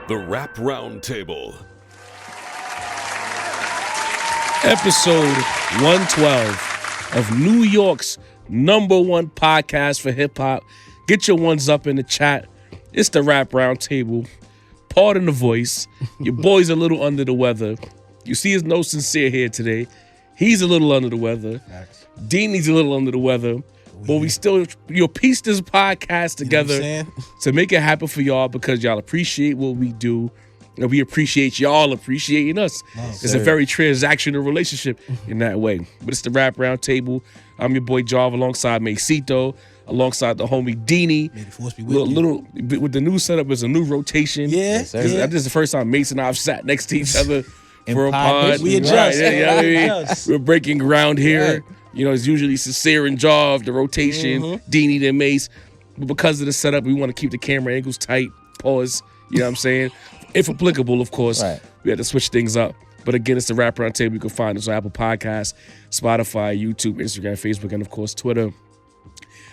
The Rap Roundtable. Episode 112 of New York's #1 podcast for hip-hop. Get your ones up in the chat. It's the Rap Roundtable. Pardon the voice. Your boy's a little under the weather. You see, there's no sincere here today. He's a little under the weather. Deanie's a little under the weather. But we still, piece this podcast together to make it happen for y'all because y'all appreciate what we do. And we appreciate y'all appreciating us. It's a very transactional relationship in that way. But it's the Rap Roundtable. I'm your boy Jarv alongside Masito, alongside the homie Deanie. May the force be with you. With the new setup, it's a new rotation. This is the first time Mason and I've sat next to each other for a pod. We adjust. We're breaking ground here. Right. You know, it's usually Sincere and Jarv, the rotation, Deanie, then Mace. But because of the setup, we want to keep the camera angles tight. Pause. You know what I'm saying? If applicable, of course. Right. We had to switch things up. But again, it's the Rap Roundtable. You can find us on Apple Podcasts, Spotify, YouTube, Instagram, Facebook, and of course, Twitter.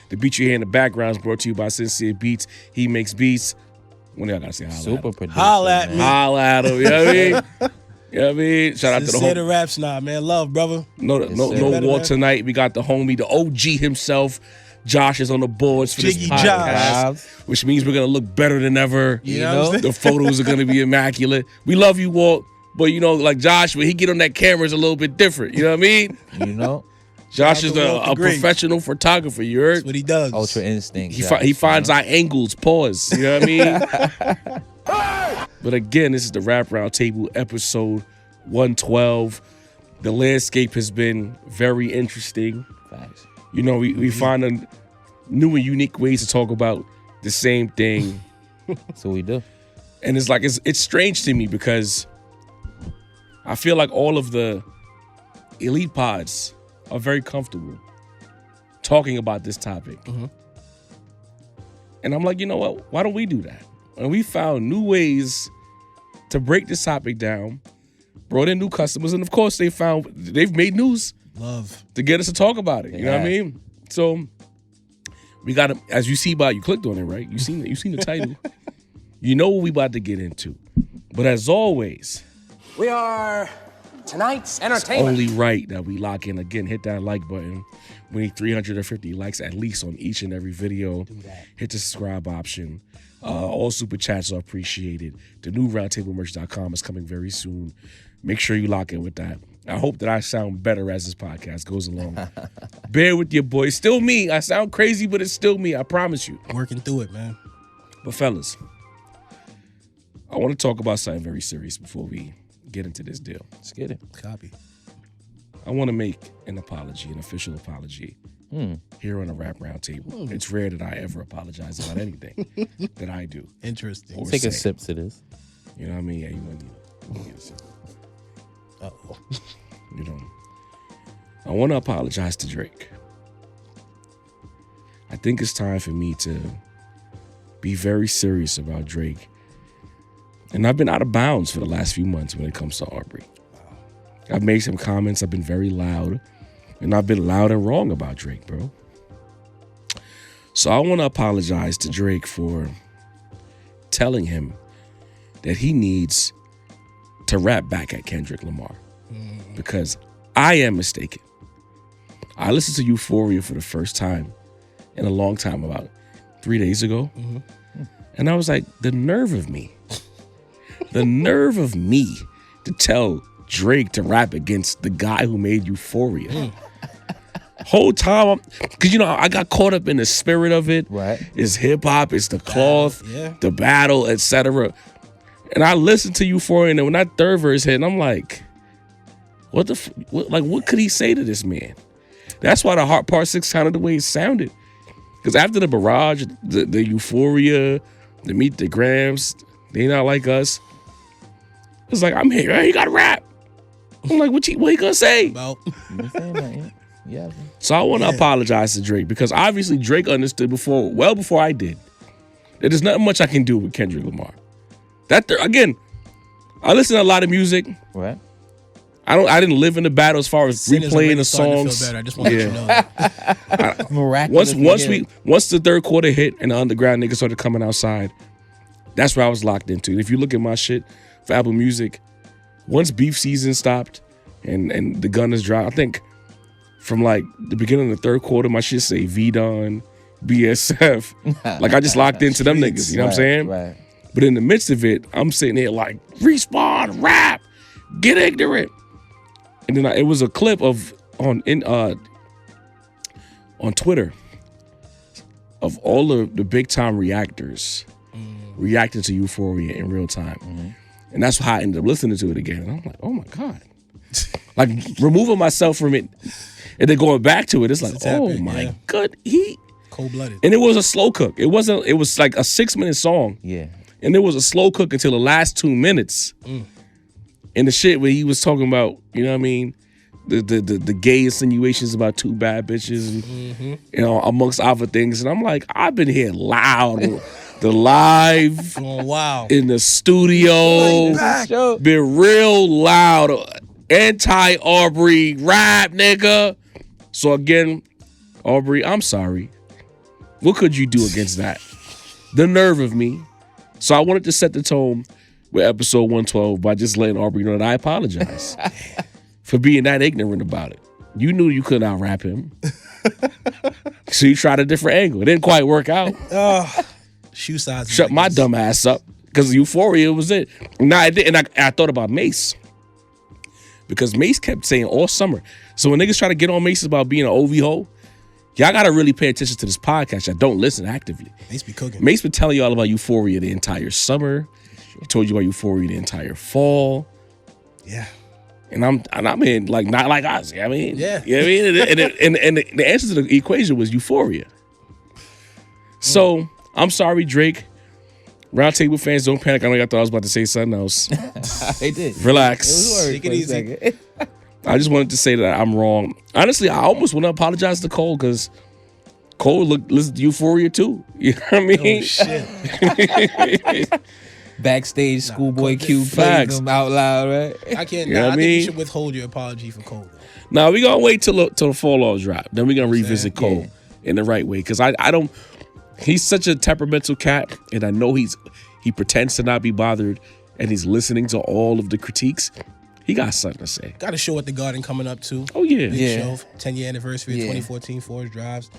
The beat you hear in the background is brought to you by Sincere Beats. He makes beats. When y'all gotta say Super producer. Holla at me. Holla at him. You know what I mean? You know what I mean? Shout out to the homie. The raps now, man. Love, brother. No war tonight. We got the homie, the OG himself. Josh is on the boards for Jiggy this podcast, which means we're gonna look better than ever. You know? The photos are gonna be immaculate. We love you, Walt, but you know, like Josh, when he get on that camera, is a little bit different. You know what I mean? You know, Josh is a professional photographer. You heard? That's what he does. Ultra instinct. He finds our angles. Pause. You know what I mean? But again, this is the Rap Roundtable episode 112. The landscape has been very interesting. Thanks. You know, we find a new and unique ways to talk about the same thing. So we do. And it's like, it's strange to me because I feel like all of the elite pods are very comfortable talking about this topic. And I'm like, you know what? Why don't we do that? And we found new ways to break this topic down, brought in new customers, and of course they've made news. Love to get us to talk about it. You know what I mean? So we got to, as you see by, you clicked on it, right? You seen the title. You know what we about to get into. But as always, we are tonight's entertainment. It's only right that we lock in again. Hit that like button. We need 350 likes at least on each and every video. Hit the subscribe option. All super chats are appreciated. The new roundtablemerch.com is coming very soon. Make sure you lock in with that. I hope that I sound better as this podcast goes along. Bear with your boy. Still me. I sound crazy, but it's still me. I promise you. Working through it, man. But fellas, I want to talk about something very serious before we get into this deal. Let's get it. Copy. I want to make an apology, an official apology, here on the Rap Roundtable. It's rare that I ever apologize about anything that I do. Interesting. Take a sip to this. You know what I mean? Yeah, you want to get a sip. Uh-oh. You know, I want to apologize to Drake. I think it's time for me to be very serious about Drake. And I've been out of bounds for the last few months when it comes to Aubrey. I've made some comments. I've been very loud. And I've been loud and wrong about Drake, bro. So I want to apologize to Drake for telling him that he needs to rap back at Kendrick Lamar, because I am mistaken. I listened to Euphoria for the first time in a long time, about 3 days ago. And I was like, the nerve of me to tell Drake to rap against the guy who made Euphoria. Whole time, because, you know, I got caught up in the spirit of it. Right. It's hip hop, it's the cloth, the battle, etc. And I listened to Euphoria, and then when that third verse hit, and I'm like, what could he say to this man? That's why the Heart Part 6 sounded the way it sounded. Because after the Barrage, the Euphoria, the Meet the Grams, They Not Like Us, it's like, I'm here, you gotta rap. I'm like, what he gonna say? About. Yeah. So I want to apologize to Drake, because obviously Drake understood well before I did, that there's not much I can do with Kendrick Lamar. Again, I listen to a lot of music. Right. I didn't live in the battle as far as replaying the songs. I just want to let you know that. Miraculous. Once the third quarter hit and the underground niggas started coming outside, That's where I was locked into. And if you look at my shit for Apple Music, once beef season stopped and the gun is dropped, I think from like the beginning of the third quarter, my shit say V-Don, BSF. Like I just locked into them niggas, you know what I'm saying? Right. But in the midst of it, I'm sitting here like, respawn, rap, get ignorant. And then it was a clip of on Twitter of all the big time reactors reacting to Euphoria in real time. And that's how I ended up listening to it again. And I'm like, oh my God. Like removing myself from it and then going back to it, it's like, oh my God, cold-blooded. And it was a slow cook. It was like a 6-minute song. Yeah. And it was a slow cook until the last 2 minutes. And the shit where he was talking about, you know what I mean? The gay insinuations about 2 bad bitches and you know, amongst other things. And I'm like, I've been here loud. The live in the studio. Been real loud. Anti-Aubrey rap, nigga. So again, Aubrey, I'm sorry. What could you do against that? The nerve of me. So I wanted to set the tone with episode 112 by just letting Aubrey know that I apologize for being that ignorant about it. You knew you couldn't out-rap him. So you tried a different angle. It didn't quite work out. Shoe size. Shut my dumb ass up. Because Euphoria was it. Nah, it did, and I thought about Mase. Because Mase kept saying all summer. So when niggas try to get on Mase about being an OV hoe, y'all gotta really pay attention to this podcast. Y'all don't listen actively. Mase be cooking. Mase been telling y'all about Euphoria the entire summer. He told you about Euphoria the entire fall. Yeah. And I'm in like not like us. You know what I mean? Yeah. You know what I mean? And the answer to the equation was Euphoria. So I'm sorry, Drake. Roundtable fans, don't panic. I know y'all thought I was about to say something else. They did. Relax. It was worried Take it easy. for a second. I just wanted to say that I'm wrong. Honestly, I almost want to apologize to Cole because Cole listened to Euphoria too. You know what I mean? Oh, shit. Backstage, Schoolboy Q Facts. playing them out loud, right? I can't. You know what I I think you mean? should withhold your apology for Cole. Now we gonna wait till the fall off drop. Then we gonna revisit Cole Yeah. in the right way. Cause I don't. He's such a temperamental cat, and I know he pretends to not be bothered, and he's listening to all of the critiques. He got something to say. Got a show at the Garden coming up too. Oh yeah, Big Yeah. show, 10-year anniversary of 2014 Forest Drives.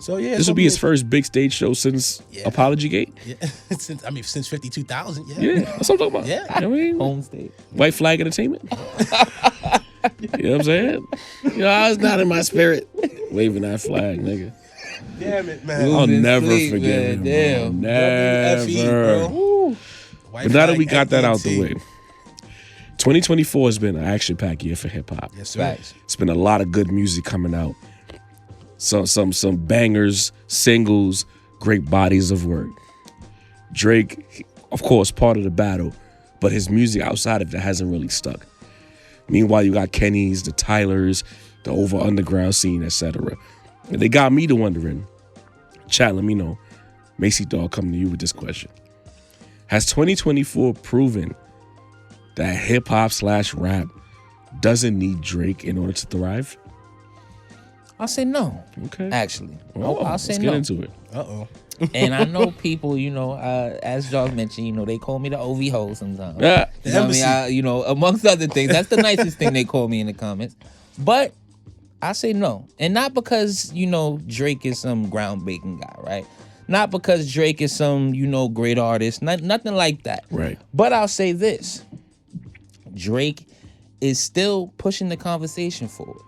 So yeah, this will be his first big stage show since Apology Gate. Yeah, since 52,000. Yeah. Yeah, that's what I'm talking about. Yeah. You know what I mean? Home state. White Flag Entertainment. You know what I'm saying? You know, I was not in my spirit waving that flag, nigga. Damn it, man. I'll Losing never sleep, forgive man. him. Damn. Bro. WFE, Never. bro. But White now that flag, we got that out the FET. way, 2024 has been an action-packed year for hip hop. Yes, sir. Facts. It's been a lot of good music coming out. Some bangers, singles, great bodies of work. Drake, of course, part of the battle, but his music outside of it hasn't really stuck. Meanwhile, you got Kenny's, the Tylers, the over underground scene, etc. And they got me to wondering. Chat, let me know. Macy Dog, coming to you with this question. Has 2024 proven that hip hop / rap doesn't need Drake in order to thrive? I'll say no. Okay. Actually, Oh, I'll say let's no. get into it. Uh-oh. And I know people, you know, as Jarv mentioned, you know, they call me the OV hole sometimes. Yeah. You know what I mean? You know, amongst other things, that's the nicest thing they call me in the comments. But I say no. And not because, you know, Drake is some groundbreaking guy, right? Not because Drake is some, you know, great artist. Nothing like that. Right. But I'll say this. Drake is still pushing the conversation forward.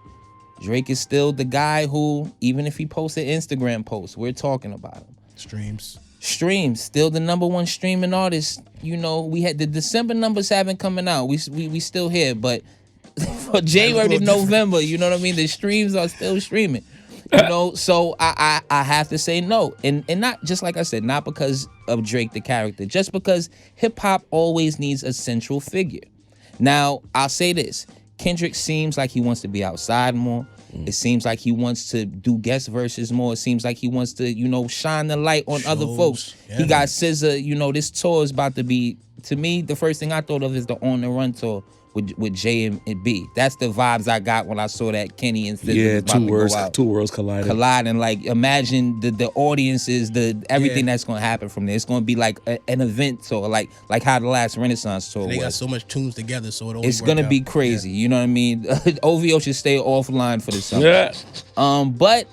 Drake is still the guy who, even if he posts an Instagram post, we're talking about him. Streams, still the #1 streaming artist. You know, we had the December numbers haven't coming out. We still here, but for January to November, you know what I mean? The streams are still streaming. You know, so I have to say no. And not just like I said, not because of Drake the character, just because hip hop always needs a central figure. Now, I'll say this. Kendrick seems like he wants to be outside more. It seems like he wants to do guest verses more. It seems like he wants to, you know, shine the light on other folks. Yeah, He got SZA, you know, this tour is about to be, to me, the first thing I thought of is the On the Run tour with J and B. That's the vibes I got when I saw that Kenny and SZA Yeah, was about to go out. two worlds colliding. Colliding, like imagine the audiences, everything that's gonna happen from there. It's gonna be like an event tour, like how the last Renaissance tour They was. got so much tunes together, so It's gonna be crazy. You know what I mean? OVO should stay offline for the summer. Yeah. But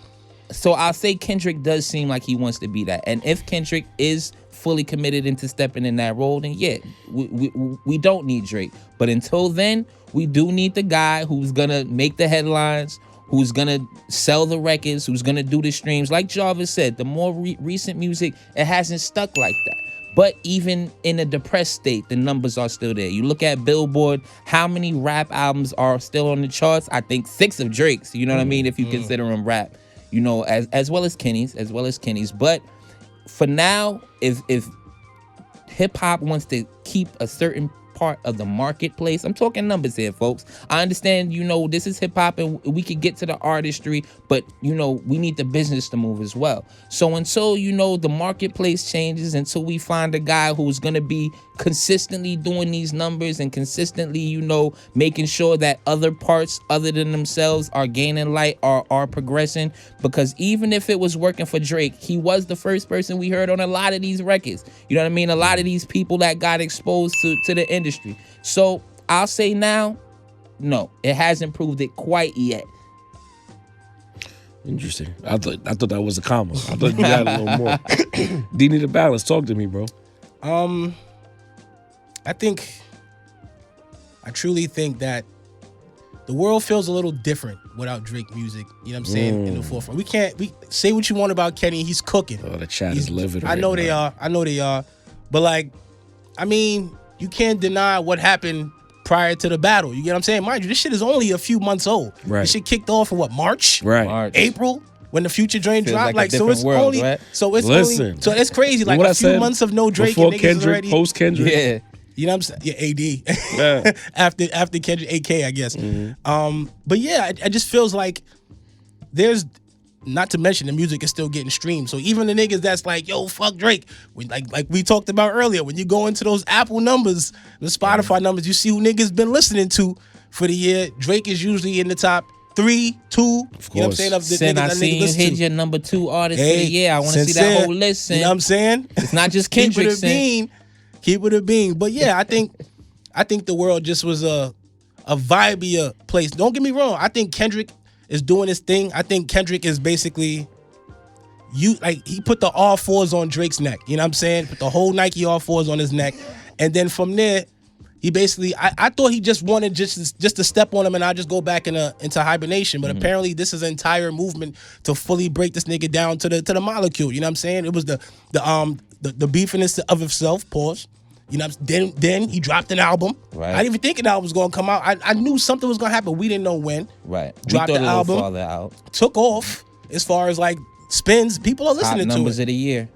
so I'll say Kendrick does seem like he wants to be that, and if Kendrick is fully committed into stepping in that role, then yeah, we don't need Drake. But until then, we do need the guy who's gonna make the headlines, who's gonna sell the records, who's gonna do the streams. Like Jarvis said, the more recent music, it hasn't stuck like that. But even in a depressed state, the numbers are still there. You look at Billboard, how many rap albums are still on the charts? I think 6 of Drake's, you know what I mean, if you consider them rap, you know, as well as Kenny's. But for now, if hip hop wants to keep a certain part of the marketplace, I'm talking numbers here, folks. I understand, you know, this is hip hop and we could get to the artistry, but you know, we need the business to move as well. So until, you know, the marketplace changes, until we find a guy who's gonna be consistently doing these numbers and consistently, you know, making sure that other parts other than themselves are gaining light, are progressing, because even if it was working for Drake, he was the first person we heard on a lot of these records. You know what I mean? A lot of these people that got exposed to the industry. So I'll say now, no, it hasn't proved it quite yet. Interesting. I thought that was a comma. I thought you had a little more. D need a balance. Talk to me, bro. I truly think that the world feels a little different without Drake music. You know what I'm saying? In the forefront. We say what you want about Kenny. He's cooking. Oh, the chat is livid. I know they are. But like, I mean, you can't deny what happened prior to the battle. You get what I'm saying? Mind you, this shit is only a few months old. Right. This shit kicked off in what, March? Right. April? When the Future joint dropped, like a so it's different world, only, right? so it's Listen. only, so it's crazy. Like What I a few said months of no Drake before and niggas Kendrick, already. post Kendrick. Yeah. You know what I'm saying? Yeah, AD. Yeah. after Kendrick, AK, I guess. But yeah, it just feels like there's, not to mention the music is still getting streamed. So even the niggas that's like, yo, fuck Drake, like we talked about earlier, when you go into those Apple numbers, the Spotify numbers, you see who niggas been listening to for the year. Drake is usually in the top 3, 2. You know what I'm saying? Of the Sin, niggas I that see niggas you listen hit to. your number 2 artist for the year. I want to see that Sincere. whole list. Sin. You know what I'm saying? It's not just Kendrick. Keep it a bean. But yeah, I think the world just was a vibier place. Don't get me wrong. I think Kendrick is doing his thing. I think Kendrick is basically he put the R4s on Drake's neck. You know what I'm saying? Put the whole Nike R4s on his neck. And then from there, he basically, I thought he just wanted just to step on him and I just go back into hibernation. But apparently this is an entire movement to fully break this nigga down to the molecule. You know what I'm saying? It was the beefiness of himself, pause. You know, then he dropped an album. Right. I didn't even think an album was gonna come out. I knew something was gonna happen. We didn't know when. Right. Dropped the album. Farther out. Took off as far as like spins. People are listening Top numbers to it. of the year.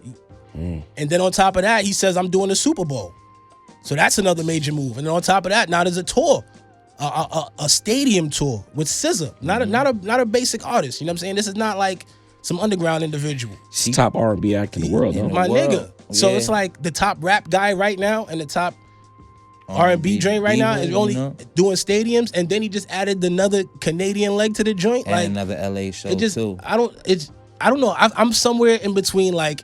And then on top of that, he says, I'm doing a Super Bowl. So that's another major move. And then on top of that, now there's a tour, a stadium tour with SZA, not a basic artist. You know what I'm saying? This is not like some underground individual. She's top R&B act in the world, though. My nigga. So Yeah. it's like the top rap guy right now and the top R&B joint right now is only doing stadiums, and then he just added another Canadian leg to the joint. And like another LA show it just, too. I don't know. I'm somewhere in between. Like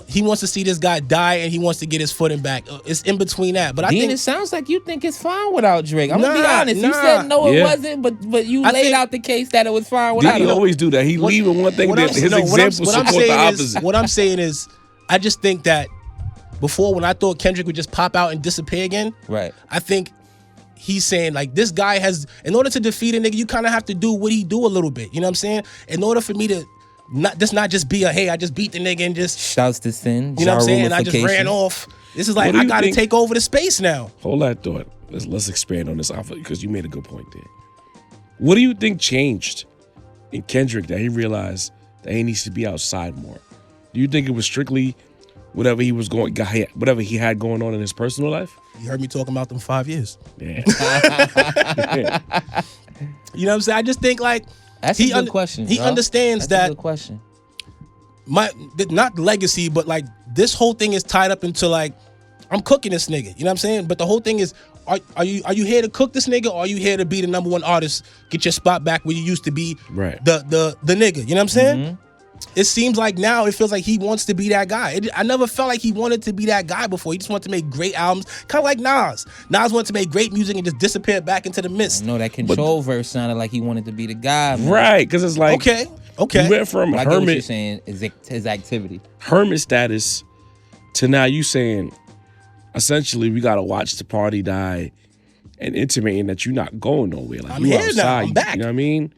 he wants to see this guy die and he wants to get his footing back. It's in between that. But I Dean, think it sounds like you think it's fine without Drake. I'm gonna be Nah, honest. You nah. said no, it Yeah. wasn't, but you I laid think- out the case that it was fine without He him. always do that. He leave with one thing, what then I'm- his no, what I'm- examples what I'm support the saying opposite. what I'm saying is, I just think that before, when I thought Kendrick would just pop out and disappear again, Right. I think he's saying like, this guy has, in order to defeat a nigga, you kind of have to do what he do a little bit. You know what I'm saying? In order for me to not just be a, hey, I just beat the nigga and just, Shouts to Sin. you know what I'm saying? And I just Jarrulification. ran off. This is like, What do I you got to think- take over the space now. Hold that thought. Let's expand on this alpha because you made a good point there. What do you think changed in Kendrick that he realized that he needs to be outside more? Do you think it was strictly whatever he had going on in his personal life? You heard me talking about them 5 years. Yeah. You know what I'm saying? I just think like, That's a good question. He bro. understands That's a that good question. not legacy, but like this whole thing is tied up into like, I'm cooking this nigga. You know what I'm saying? But the whole thing is, are you here to cook this nigga, or are you here to be the number one artist, get your spot back where you used to be, Right. the nigga? You know what I'm saying? It seems like now it feels like he wants to be that guy. I never felt like he wanted to be that guy before. He just wanted to make great albums, kind of like Nas. Nas wanted to make great music and just disappear back into the mist. No, that Control verse sounded like he wanted to be the guy, man. Right, because it's like Okay. you went from I get what you're hermit saying is his activity. status to now you saying essentially we gotta watch the party die and intimating that you're not going nowhere. Like I'm you here outside, now. I'm back. You know what I mean?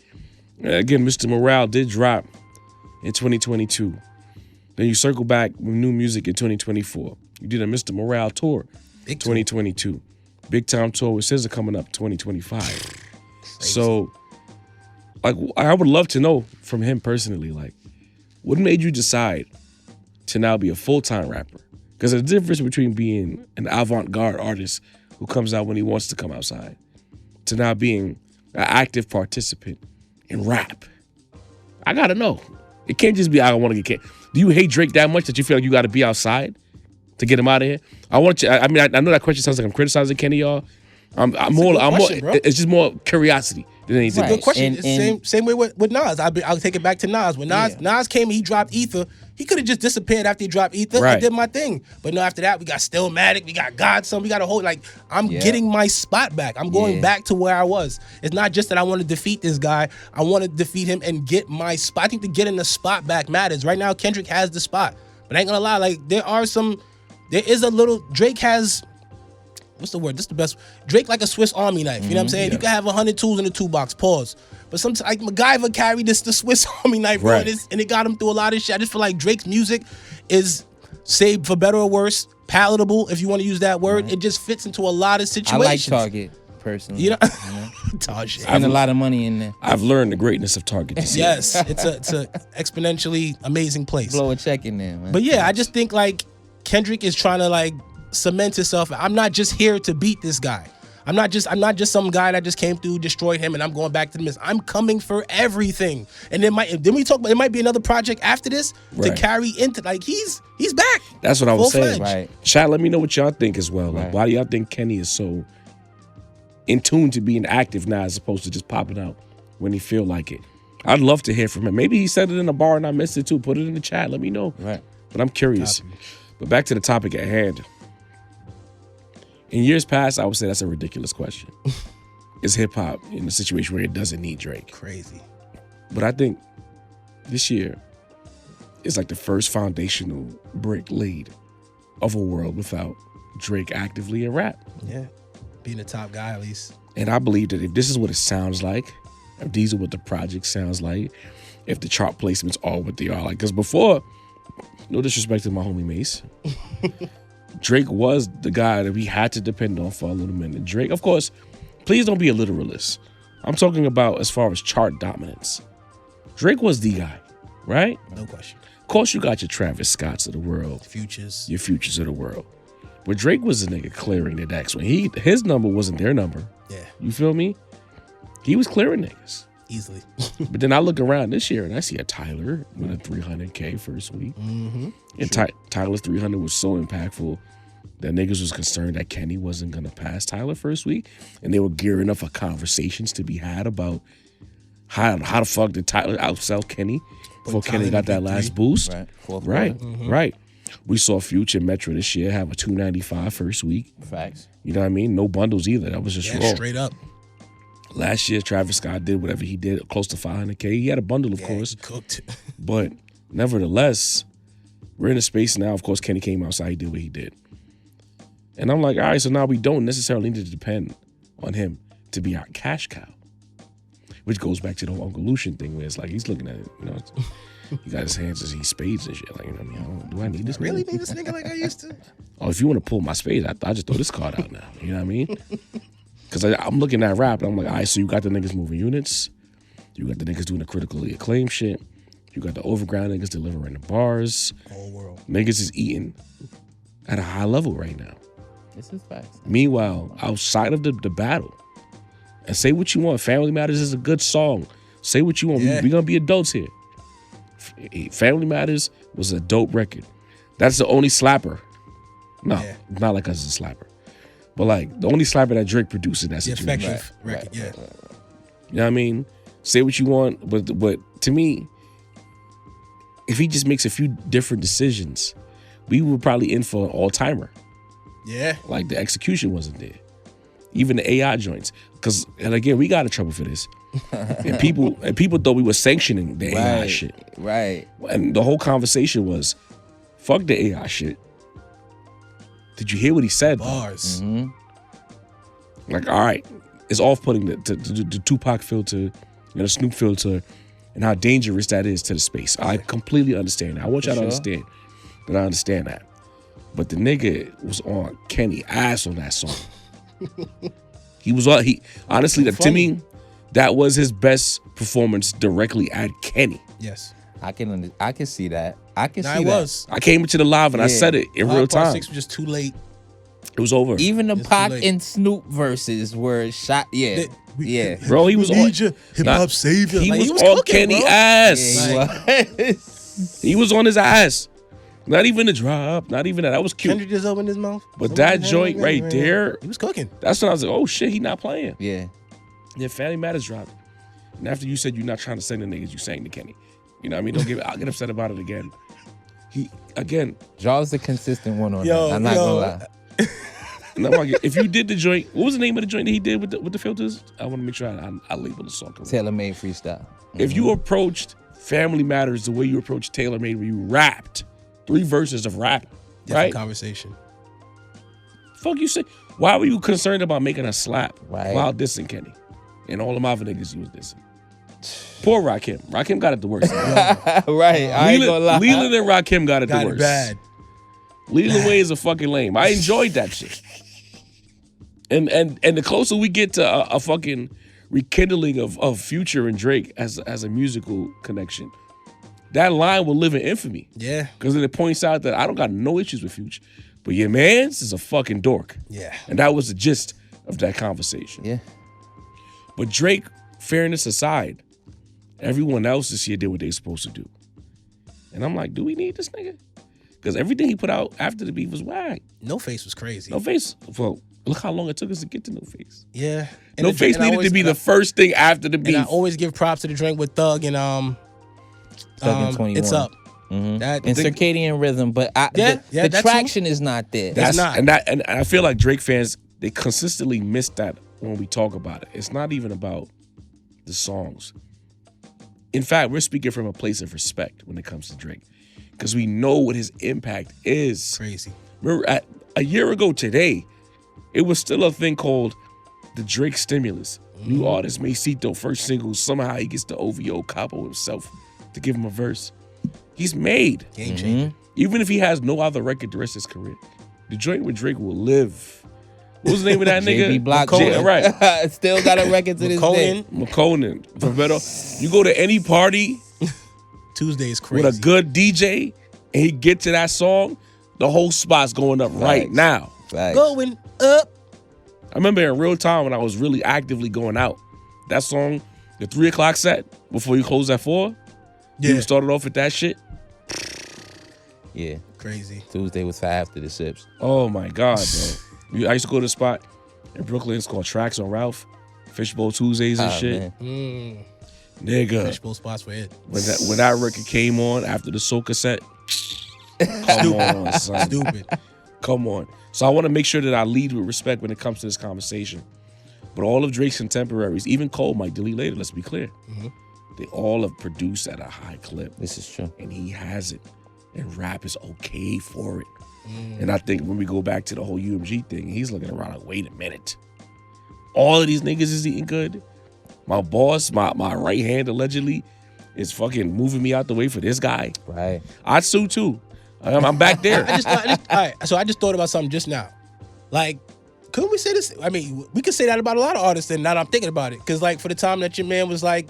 Again, Mr. Morale did drop in 2022. Then you circle back with new music in 2024. You did a Mr. Morale tour in 2022. Big time tour with SZA coming up 2025. So, like, I would love to know from him personally, like, what made you decide to now be a full-time rapper? Because there's a difference between being an avant-garde artist who comes out when he wants to come outside to now being an active participant in rap. I gotta know. It can't just be I don't want to get kicked. Do you hate Drake that much that you feel like you got to be outside to get him out of here? I want you. I mean, I know that question sounds like I'm criticizing Kenny, y'all. I'm more. Bro. It's just more curiosity than anything. Good question. And- It's same way with Nas. I'll take it back to Nas. When Nas came and he dropped Ether, he could have just disappeared after he dropped Ether. I Right. did my thing. But no, after that, we got Stillmatic, we got Godson, we got a whole, like, I'm getting my spot back. I'm going back to where I was. It's not just that I want to defeat this guy. I want to defeat him and get my spot. I think to getting the spot back matters. Right now, Kendrick has the spot. But I ain't gonna lie, like, there is a little, Drake has, what's the word? This is the best. Drake like a Swiss Army knife. You know what I'm saying? You can have 100 tools in the toolbox. Pause. But sometimes like MacGyver carried the Swiss Army knife, bro, Right. and it got him through a lot of shit. I just feel like Drake's music is, say for better or worse, palatable, if you want to use that word. It just fits into a lot of I situations. like Target personally. You know, Target. Spend a lot of money in there. I've learned the greatness of Target. This year. Yes, it's a exponentially amazing place. Blow a check in there, man. But yeah, I just think like Kendrick is trying to like cement himself. I'm not just here to beat this guy. I'm not just some guy that just came through, destroyed him, and I'm going back to the mist. I'm coming for everything. And then we talk about it might be another project after this to Right. carry into, like, he's back. That's what I was saying. Full-fledged. Right. Chat, let me know what y'all think as well. Like, Right. why do y'all think Kenny is so in tune to being active now as opposed to just popping out when he feel like it? I'd love to hear from him. Maybe he said it in a bar and I missed it too. Put it in the chat. Let me know. Right. But I'm curious. But back to the topic at hand. In years past, I would say that's a ridiculous question. Is hip hop in a situation where it doesn't need Drake? Crazy. But I think this year is like the first foundational brick laid of a world without Drake actively in rap. Yeah. Being the top guy, at least. And I believe that if this is what it sounds like, if these are what the project sounds like, if the chart placements are what they are, like, because before, no disrespect to my homie Mase, Drake was the guy that we had to depend on for a little minute. Drake, of course, please don't be a literalist. I'm talking about as far as chart dominance. Drake was the guy, right? No question. Of course, you got your Travis Scotts of the world, Futures. your Futures of the world. But Drake was the nigga clearing the decks. When his number wasn't their number. Yeah. You feel me? He was clearing niggas. Easily. But then I look around this year and I see a Tyler with a 300K first week. Mm-hmm. And Tyler's 300 was so impactful that niggas was concerned that Kenny wasn't going to pass Tyler first week. And they were gearing up for conversations to be had about how the fuck did Tyler outsell Kenny before Tyler Kenny in got the that big last three. boost. Right. Fourth Right, quarter. right. We saw Future Metro this year have a 295 first week. Facts. You know what I mean? No bundles either. That was just Yeah, raw. straight up. Last year, Travis Scott did whatever he did, close to 500K. He had a bundle, of course. He cooked. But nevertheless, we're in a space now. Of course, Kenny came outside. He did what he did. And I'm like, all right, so now we don't necessarily need to depend on him to be our cash cow. Which goes back to the whole Uncle Lucian thing where it's like he's looking at it, you know, he got his hands as he spades and shit. Like, you know what I mean? Do I need this? Really nigga? need this nigga like I used to? Oh, if you want to pull my spade, I just throw this card out now. You know what I mean? Because I'm looking at rap and I'm like, all right, so you got the niggas moving units. You got the niggas doing the critically acclaimed shit. You got the overground niggas delivering the bars. Whole world. Niggas is eating at a high level right now. This is facts. Meanwhile, outside of the battle, and say what you want. Family Matters is a good song. Say what you want. Yeah. We gonna be adults here. Family Matters was a dope record. That's the only slapper. No, Yeah. not like us is a slapper. But like the only slapper that Drake produced in that The situation. effective record, yeah. You know what I mean? Say what you want, but to me, if he just makes a few different decisions, we were probably in for an all-timer. Yeah. Like the execution wasn't there. Even the AI joints. And again, we got in trouble for this. and people thought we were sanctioning the AI shit. Right. And the whole conversation was, fuck the AI shit. Did you hear what he said? Bars. Like, all right, it's off-putting the Tupac filter and the Snoop filter and how dangerous that is to the space. I completely understand that. I want y'all to understand that I understand that. But the nigga was on Kenny ass on that song. Honestly, to me, that was his best performance directly at Kenny. Yes. I can see that. I can see It that. was. I came into the live and I said it in real time. 6 was just too late. It was over. Even the It's too Pac late. and Snoop verses were shot. Yeah. Yeah. Bro, he was on hip-hop savior. He Like, was was on cooking, Kenny bro. ass. Yeah, He was on his ass. Not even the drop. Not even that. That was cute. Kendrick just opened his mouth. But that joint right there, He was cooking. that's when I was like, oh shit, he not playing. yeah. Yeah, Family Matters dropped. And after you said you're not trying to sing the niggas, you sang to Kenny. You know what I mean? I'll get upset about it again. Jarv's the consistent one on Yo, that. I'm not gonna lie. If you did the joint, what was the name of the joint that he did with the filters? I want to make sure I label the song. Tailor-made freestyle. If you approached Family Matters the way you approached Taylor Made, where you rapped 3 verses of rap, Different right? conversation. Fuck you say. Why were you concerned about making a slap Right. while dissing Kenny? And all the other niggas you was dissing. Poor Rakim. Rakim got it the worst. Right. I ain't gonna lie. Leland and Rakim got it the Got worst. it bad. Leland Way is a fucking lame. I enjoyed that shit. And the closer we get to a fucking rekindling of Future and Drake as a musical connection, that line will live in infamy. Yeah. Because then it points out that I don't got no issues with Future, but your man's is a fucking dork. Yeah. And that was the gist of that conversation. Yeah. But Drake, fairness aside, everyone else this year did what they were supposed to do. And I'm like, do we need this nigga? Because everything he put out after the beef was whack. No Face was crazy. No Face. Well, look how long it took us to get to No Face. Yeah. No Face needed to be the first thing after the beef. And I always give props to the drink with Thug and Thug and 21. It's Up. Mm-hmm. That And circadian rhythm, but Yeah, the that too. traction is not there. That's not. And I feel like Drake fans, they consistently miss that when we talk about it. It's not even about the songs. In fact, we're speaking from a place of respect when it comes to Drake, because we know what his impact is. Crazy. Remember, a year ago today, it was still a thing called the Drake stimulus. New artist Masito, first single, somehow he gets the OVO capo himself to give him a verse. He's made. Game changer. Even if he has no other record the rest of his career, the joint with Drake will live. What was the name of that nigga? JB Block. Right. Still got a record to this day. McConan. You go to any party Tuesday is crazy. with a good DJ and he get to that song, the whole spot's going up right Facts. now. Facts. Going up. I remember in real time when I was really actively going out, that song, the 3 o'clock set, before you close at 4, Yeah. you started off with that shit. Yeah. Crazy. Tuesday was for after the sips. Oh my God, bro. I used to go to the spot in Brooklyn, it's called Tracks on Ralph, Fishbowl Tuesdays and shit. Man. Nigga, Fishbowl spots for it. when that record came on after the Soca set, come on, son. Stupid. Come on. So I want to make sure that I lead with respect when it comes to this conversation. But all of Drake's contemporaries, even Cole might delete later, let's be clear. They all have produced at a high clip. This is true. And he has it. And rap is okay for it. And I think when we go back to the whole UMG thing, he's looking around like, wait a minute. All of these niggas is eating good. My boss, my right hand allegedly, is fucking moving me out the way for this guy. Right. I'd sue too. I'm back there. All right, so I just thought about something just now. Like, couldn't we say this? I mean, we could say that about a lot of artists, and now that I'm thinking about it. Because, like, for the time that your man was, like,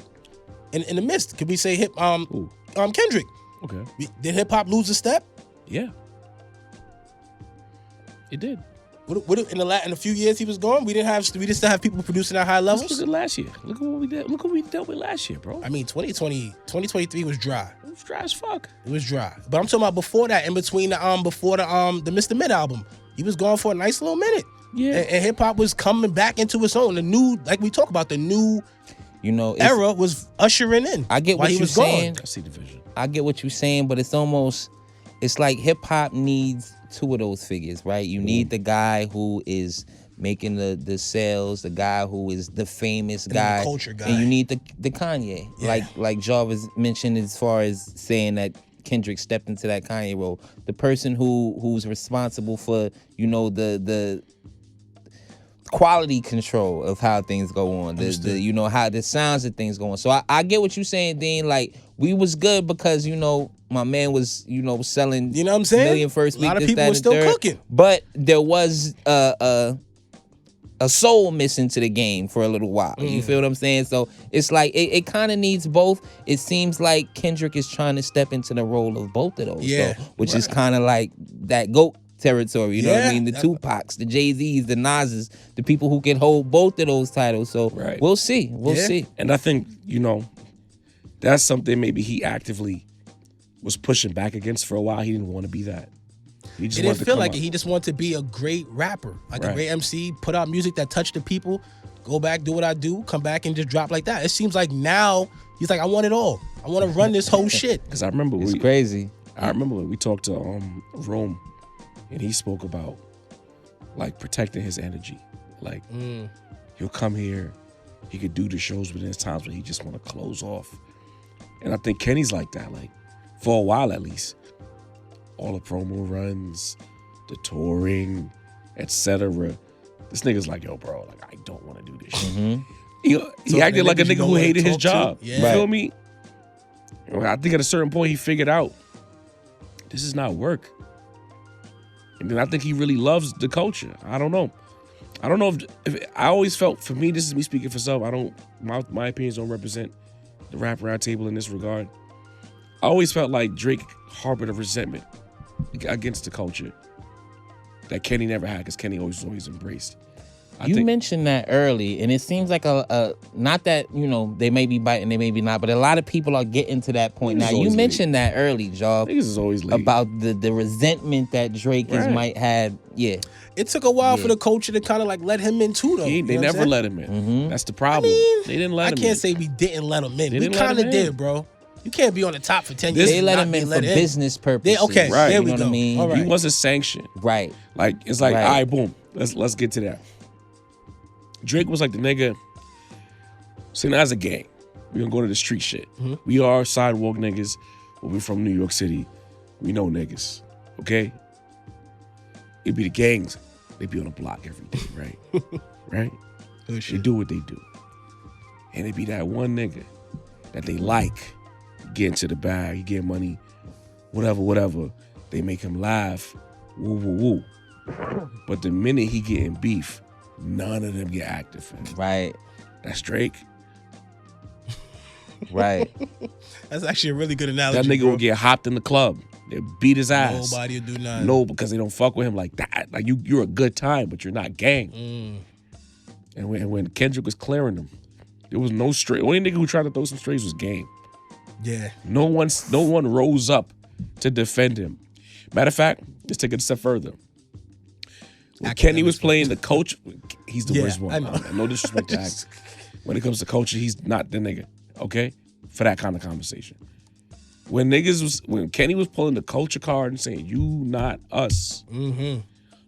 in the midst, could we say Kendrick? Okay. Did hip-hop lose a step? Yeah. It did. What in a few years he was gone, we didn't still have people producing at high Let's levels? look at last year. Look at what we did. Look what we dealt with last year, bro. I mean, 2023 was dry. It was dry as fuck. It was dry. But I'm talking about before that, in between before the Mr. Mid album. He was gone for a nice little minute. Yeah. And hip hop was coming back into its own. The new, like we talk about, the new era was ushering in. I get while what he you're was saying. gone. I see the vision. I get what you're saying, but it's like hip hop needs two of those figures, right? You need the guy who is making the sales, the guy who is the famous guy, the culture guy, and you need the Kanye, like Jarvis mentioned, as far as saying that Kendrick stepped into that Kanye role. The person who's responsible for the quality control of how things go on, the how the sounds of things go on. So I get what you're saying, Dean. Like, we was good because my man was selling. You know what I'm saying? Million first week. A lot of people were still cooking, but there was a soul missing to the game for a little while. You feel what I'm saying? So it's like it kind of needs both. It seems like Kendrick is trying to step into the role of both of those, though, which is kind of like that GOAT territory. You know what I mean? The Tupacs, the Jay-Z's, the Nas's, the people who can hold both of those titles. So we'll see. We'll see. And I think, that's something maybe he actively was pushing back against for a while. He didn't want to be that. He just didn't feel like it. He just wanted to be a great rapper, like a great MC, put out music that touched the people, go back, do what I do, come back and just drop like that. It seems like now he's like, I want it all. I want to run this whole shit. Because I remember it's crazy. I remember when we talked to Rome, and he spoke about like protecting his energy. Like he'll come here, he could do the shows, but there's times when he just want to close off. And I think Kenny's like that, like for a while at least. All the promo runs, the touring, etc. This nigga's like, yo, bro, like I don't want to do this shit. He acted like a nigga who hated his job. You feel me? I think at a certain point he figured out this is not work. And then I think he really loves the culture. I don't know. I don't know if I always felt, for me, this is me speaking for self. My opinions don't represent the rap round table in this regard. I always felt like Drake harbored a resentment against the culture that Kenny never had, because Kenny always embraced. You mentioned that early, and it seems like a not that they may be biting, they may be not, but a lot of people are getting to that point now. You mentioned that early, Jarv. Niggas is always late. About the resentment that Drake might have. Yeah, it took a while for the culture to kind of like let him in too, though. They never let him in. That's the problem. They didn't let him in. I can't say we didn't let him in. We kind of did, bro. You can't be on the top for 10 years. They let him in for business purposes. Okay, right. There we go. What I mean? All right. He wasn't sanctioned. Right. Like, it's like, all right, boom. Let's get to that. Drake was like the nigga, saying as a gang, we gonna go to the street shit. We are sidewalk niggas, but we're from New York City. We know niggas, okay? It'd be the gangs. They be on the block every day, right? Right? They do what they do. And it'd be that one nigga that they like. Get into the bag, you get money, whatever. They make him laugh, woo. But the minute he get in beef, none of them get active. Right. That's Drake. Right. That's actually a really good analogy. That nigga will get hopped in the club. They beat his ass. Nobody will do nothing. No, because they don't fuck with him like that. Like you're a good time, but you're not gang. And when Kendrick was clearing them, there was no straight. Only nigga who tried to throw some strays was Game. Yeah. No one rose up to defend him. Matter of fact, let's take it a step further. When Kenny was playing the coach, he's the worst one. No disrespect to act. When it comes to culture, he's not the nigga. Okay? For that kind of conversation. When Kenny was pulling the culture card and saying, you not us.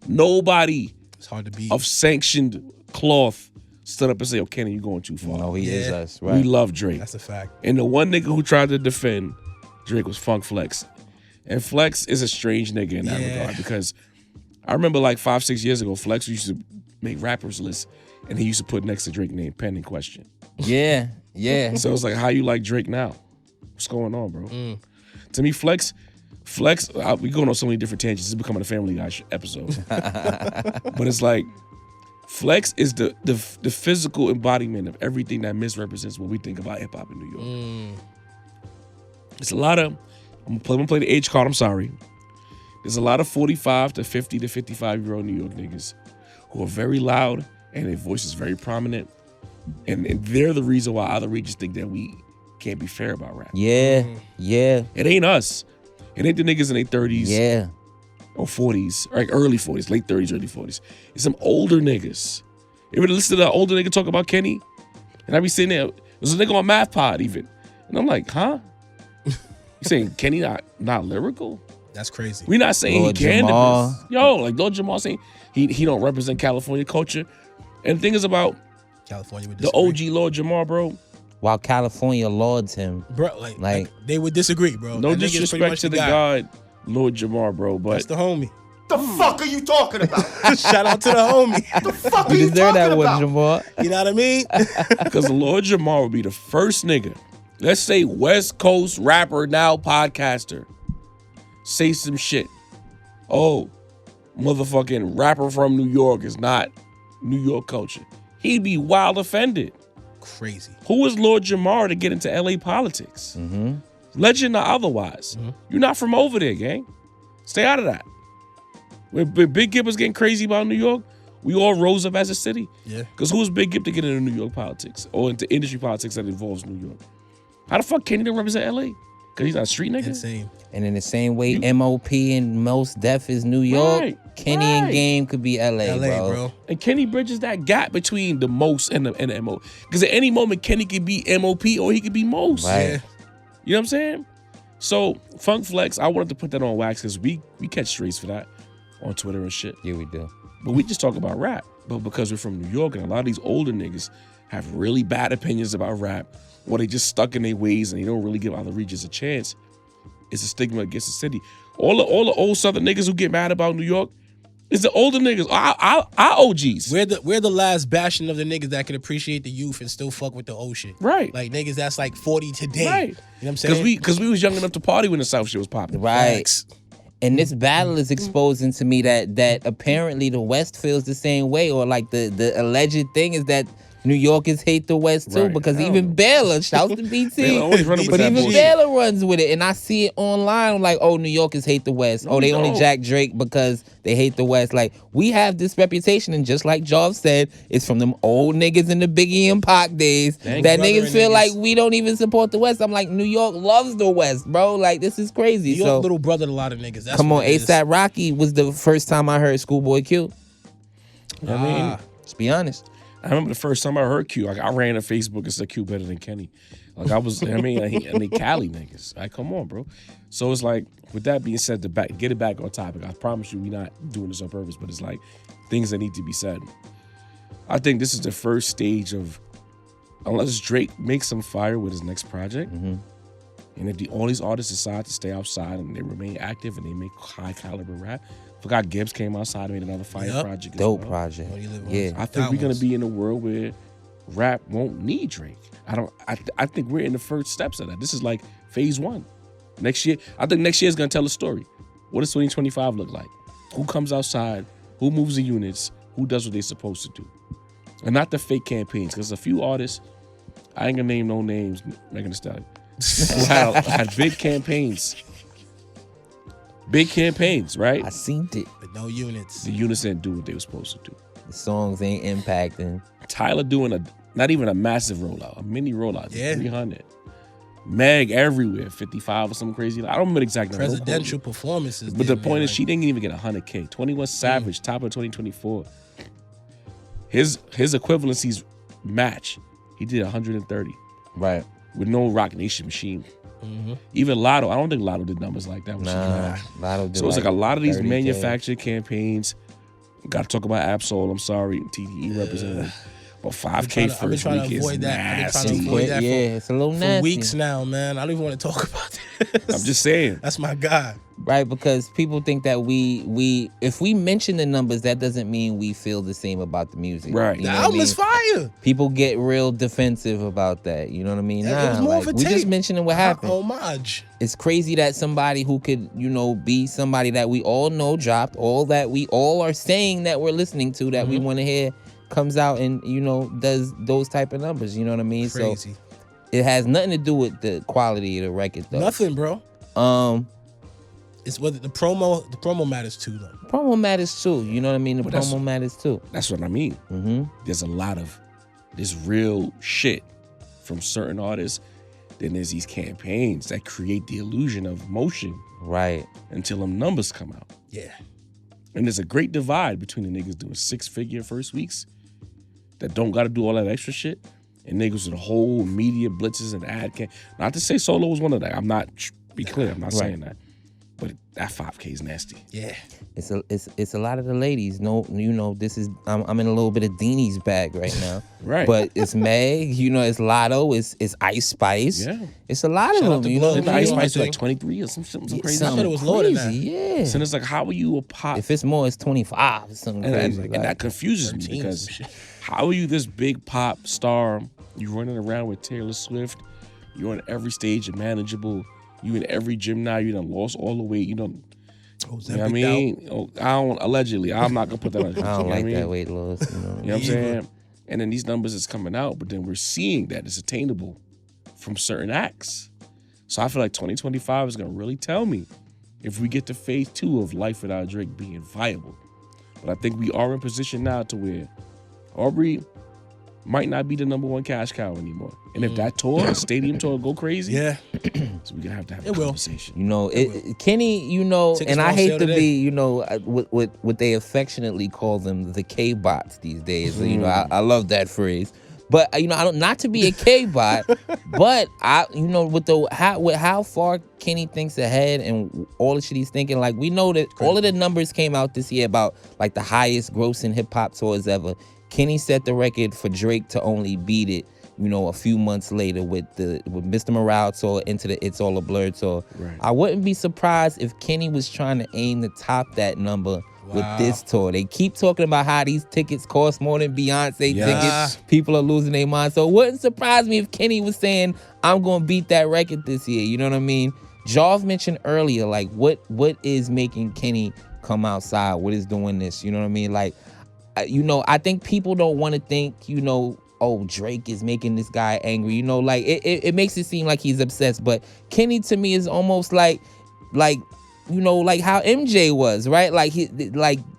Nobody it's hard to beat. Of sanctioned cloth stood up and said, "Oh, Kenny, you going too far." No, he is us, right? We love Drake. That's a fact. And the one nigga who tried to defend Drake was Funk Flex. And Flex is a strange nigga in that regard, because I remember like 5-6 years ago, Flex used to make rappers lists, and he used to put next to Drake name pending question. Yeah. So it's like, how you like Drake now? What's going on, bro? To me, Flex, we going on so many different tangents. This is becoming a Family Guy episode. But it's like, Flex is the physical embodiment of everything that misrepresents what we think about hip hop in New York. It's a lot of, I'm gonna play the age card, I'm sorry. There's a lot of 45 to 50 to 55-year-old New York niggas who are very loud and their voice is very prominent. And they're the reason why other regions think that we can't be fair about rap. Yeah. It ain't us. It ain't the niggas in their 30s. Yeah. or 40s, like early 40s, late 30s, early 40s. It's some older niggas. You ever listen to that older nigga talk about Kenny? And I be sitting there, there's a nigga on Math Pod even. And I'm like, huh? You saying Kenny not lyrical? That's crazy. We not saying Lord he can. Jamal. Yo, like Lord Jamal saying he don't represent California culture. And the thing is about California would the disagree. OG Lord Jamal, bro. While California lauds him. Bro, like they would disagree, bro. No That nigga is pretty disrespect much to the guy. God, Lord Jamal, bro. But That's the homie. The fuck are you talking about? Shout out to the homie. The fuck are You you deserve talking that one, about? Jamal. You know what I mean? because Lord Jamal would be the first nigga, let's say West Coast rapper, now podcaster, say some shit. Oh, motherfucking rapper from New York is not New York culture. He'd be wild offended. Crazy. Who is Lord Jamar to get into LA politics? Legend or otherwise. You're not from over there, gang. Stay out of that. When Big Gip was getting crazy about New York, we all rose up as a city. Yeah. Because who was Big Gip to get into New York politics or into industry politics that involves New York? How the fuck Kenny didn't represent LA? Because he's not a street nigga? Insane. And in the same way, MOP and Most Def is New York, Right, Kenny and right. Game could be LA, bro. And Kenny bridges that gap between the most and the MO. Because at any moment, Kenny could be MOP or he could be most. Right. Yeah. You know what I'm saying? So, Funk Flex, I wanted to put that on wax because we catch strays for that on Twitter and shit. Yeah, we do. But we just talk about rap. But because we're from New York and a lot of these older niggas have really bad opinions about rap, or they just stuck in their ways and they don't really give other regions a chance, it's a stigma against the city. All the old Southern niggas who get mad about New York is the older niggas, our OGs. We're the last bastion of the niggas that can appreciate the youth and still fuck with the old shit. Right. Like niggas that's like 40 today. Right. You know what I'm saying? Because we was young enough to party when the South shit was popping. Right. Facts. And this battle is exposing to me that apparently the West feels the same way, or like the alleged thing is that New Yorkers hate the West too, Right. because Hell even no. Baylor, shouts to BT, Baylor always running with but that even bullshit. Baylor runs with it, and I see it online. I'm like, oh, New Yorkers hate the West. Oh, they only don't. jack Drake because they hate the West. Like, we have this reputation, and just like Jarv said, it's from them old niggas in the Biggie and Pac days Dang, that brother niggas and feel niggas. like we don't even support the West. I'm like, New York loves the West, bro. Like, this is crazy. New York So little brother to a lot of niggas. That's come on, what it is. ASAP Rocky was the first time I heard Schoolboy Q. I mean, Let's be honest. I remember the first time I heard Q. Like I ran to Facebook and said Q better than Kenny. Like I was, I mean, Cali niggas. Like, come on, bro. So it's like, with that being said, to get it back on topic, I promise you, we're not doing this on purpose, but it's like things that need to be said. I think this is the first stage of, unless Drake makes some fire with his next project, and if all these artists decide to stay outside and they remain active and they make high caliber rap. Forgot Gibbs came outside and made another fire Yep. project. as Dope well. project. Oh, you live on Yeah. I think That we're gonna one's- be in a world where rap won't need Drake. I think we're in the first steps of that. This is like phase one. Next year, I think next year is gonna tell a story. What does 2025 look like? Who comes outside? Who moves the units? Who does what they're supposed to do? And not the fake campaigns, because a few artists, I ain't gonna name no names, Megan Thee Stallion, who had big campaigns. Big campaigns, right? I seen it. But no units. The units didn't do what they were supposed to do. The songs ain't impacting. Tyler doing not even a massive rollout, a mini rollout, Yeah. 300. Meg everywhere, 55 or something crazy. I don't remember the exact number. don't quote me. Presidential performances. But the there, point man. is, she didn't even get 100K. 21 Savage, top of 2024. His equivalencies match. He did 130 Right. with no Rock Nation machine. Even Lotto, I don't think Lotto did numbers like that. When she came out. Lotto did So it's like a lot of these 30K. manufactured campaigns. Got to talk about Absol. I'm sorry, TDE representative. But 5K I've been first trying week to is avoid that. I've been trying to nasty. avoid that Yeah, it's a little for nasty. weeks now, man. I don't even want to talk about this. I'm just saying. That's my guy. Right, because people think that we if we mention the numbers, that doesn't mean we feel the same about the music. Right. You The know what I album mean? is fire. People get real defensive about that. You know what I mean? Yeah, it was more of a we just tape. mentioning what happened. Homage. It's crazy that somebody who could, be somebody that we all know dropped, all that we all are saying that we're listening to, that we want to hear, comes out and, does those type of numbers. You know what I mean? Crazy. So it has nothing to do with the quality of the record, though. Nothing, bro. It's whether the promo matters too, though. Promo matters too. You know what I mean? The But that's- promo matters too. That's what I mean. There's a lot of this real shit from certain artists. Then there's these campaigns that create the illusion of motion. Right. until them numbers come out. Yeah. And there's a great divide between the niggas doing 6-figure first weeks that don't got to do all that extra shit, and niggas with the whole media blitzes and ad can. Not to say Solo was one of that. I'm not. Be clear. I'm not saying that. But that 5K is nasty. Yeah. It's a lot of the ladies. No, you know, this is I'm in a little bit of Deanie's bag right now. Right. But it's Meg, you know, it's Lotto, it's Ice Spice. Yeah. It's a lot Shout of out them. to You know, Glow. The Yeah, Ice I Spice is like think. 23 or some crazy. I thought it was lower than that. Yeah. So it's like, how are you a pop? If it's more, it's 25 or something crazy. And that confuses me 13 because some shit. how are you this big pop star? You running around with Taylor Swift. You're on every stage and manageable. You in every gym now. You done lost all the weight. You done. You know what I mean? I don't, allegedly. I'm not going to put that on you. I don't like what that mean? weight loss. You know You know what I'm saying? And then these numbers is coming out, but then we're seeing that it's attainable from certain acts. So I feel like 2025 is going to really tell me if we get to phase 2 of Life Without Drake being viable. But I think we are in position now to where Aubrey might not be the number 1 cash cow anymore. And if that tour, stadium tour, go crazy, Yeah. so we're going to have a It will. conversation. You know, Kenny, you know, Tickets and I on hate sale to today. be, you know, what they affectionately call them, the K-bots these days. You know, I love that phrase. But you know, I don't not to be a K-bot, but I, you know, with how far Kenny thinks ahead and all the shit he's thinking, like we know that all of the numbers came out this year about like the highest grossing hip hop tours ever. Kenny set the record for Drake to only beat it, you know, a few months later with Mr. Morale tour into the It's All a Blur tour. Right. I wouldn't be surprised if Kenny was trying to aim to top that number with this tour. They keep talking about how these tickets cost more than Beyonce tickets. People are losing their mind. So it wouldn't surprise me if Kenny was saying, I'm going to beat that record this year. You know what I mean? Jarv mentioned earlier, like, what is making Kenny come outside? What is doing this? You know what I mean? Like, you know, I think people don't want to think, you know, oh, Drake is making this guy angry. You know, like, it makes it seem like he's obsessed. But Kenny, to me, is almost like, you know, like how MJ was, right? Like,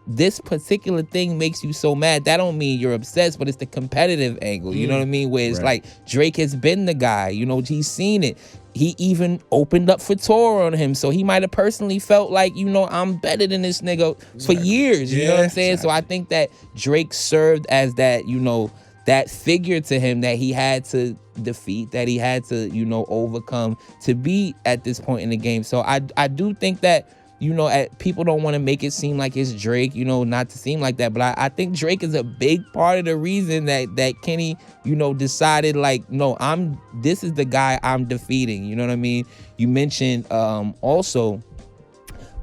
this particular thing makes you so mad. That don't mean you're obsessed, but it's the competitive angle. You know what I mean? Where it's like Drake has been the guy. You know, he's seen it. He even opened up for tour on him. So he might have personally felt like, you know, I'm better than this nigga for years. You know what I'm saying? Exactly. So I think that Drake served as that, you know, that figure to him that he had to defeat, that he had to, you know, overcome to be at this point in the game. So I do think that, you know, people don't want to make it seem like it's Drake, you know, not to seem like that. But I think Drake is a big part of the reason that Kenny, you know, decided like, no, this is the guy I'm defeating. You know what I mean? You mentioned also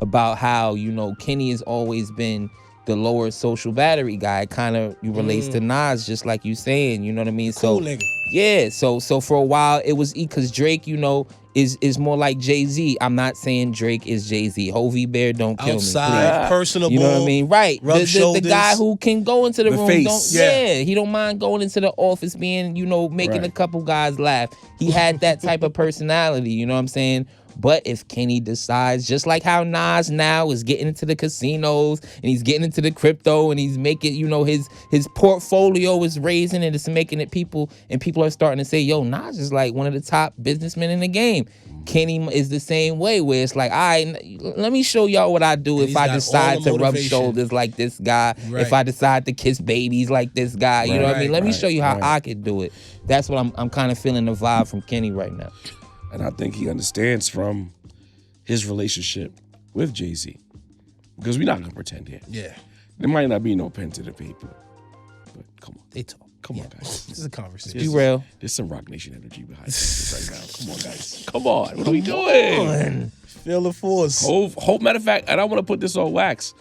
about how, you know, Kenny has always been the lower social battery guy. Kind of relates to Nas, just like you saying, you know what I mean? Cool So nigga. yeah, so for a while it was because Drake, you know, is more like Jay-Z. I'm not saying Drake is Jay-Z. Hovey Bear, don't kill Outside, me. personable. You know what I mean? Right. Rub The shoulders. guy who can go into the room. face. He don't mind going into the office being, you know, making a couple guys laugh. He had that type of personality, you know what I'm saying? But if Kenny decides, just like how Nas now is getting into the casinos and he's getting into the crypto and he's making, you know, his portfolio is raising and it's making it people are starting to say, yo, Nas is like one of the top businessmen in the game. Kenny is the same way, where it's like, all right, let me show y'all what I do And if he's I got decide all to the rub motivation. shoulders like this guy, Right. if I decide to kiss babies like this guy, you know what I mean? Let me show you how I could do it. That's what I'm kind of feeling the vibe from Kenny right now. And I think he understands from his relationship with Jay-Z. Because we're not going to pretend here. Yeah. There might not be no pen to the paper. But come on. They talk. Come on, guys. This is a conversation. Be real. There's some Rock Nation energy behind this right now. Come on, guys. Come on. What are we doing? Feel the force. Hope, matter of fact, and I want to put this on wax.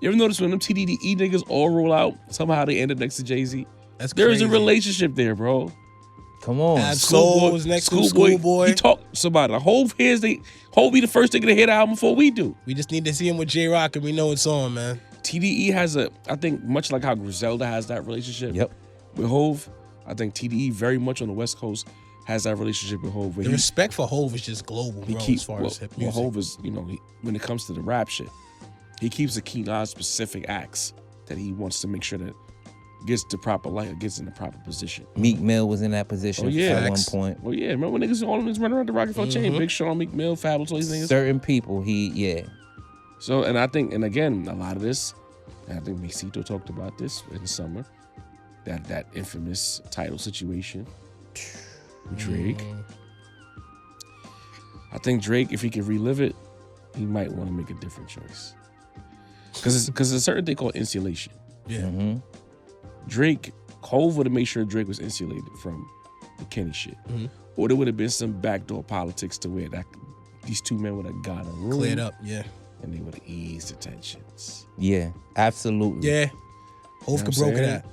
You ever notice when them TDE niggas all roll out, somehow they end up next to Jay-Z? That's There's crazy. a relationship there, bro. Come on. Soul was next to Schoolboy. He talked somebody. Hove be the first nigga to heit the album before we do. We just need to see him with J-Rock and we know it's on, man. TDE has I think much like how Griselda has that relationship. Yep. With Hove, I think TDE very much on the West Coast has that relationship with Hove. The respect for Hove is just global, bro, as far as hip music. Hove is, you know, when it comes to the rap shit, he keeps a keen eye on specific acts that he wants to make sure that gets the proper light, gets in the proper position. Meek Mill was in that position at one point. Well, yeah, remember when niggas, all them niggas running around the Roc-A-Fella chain? Big Sean, Meek Mill, Fabulous, all these niggas. Certain people, yeah. So, and I think, and again, a lot of this, and I think Masito talked about this in the summer, that infamous title situation with Drake. I think Drake, if he can relive it, he might want to make a different choice. Because there's a certain thing called insulation. Yeah. Drake, Hov would have made sure Drake was insulated from the Kenny shit. Or there would have been some backdoor politics to where these two men would have got a room. Cleared up, yeah. And they would have eased the tensions. Yeah, absolutely. Yeah. Hov could broke that.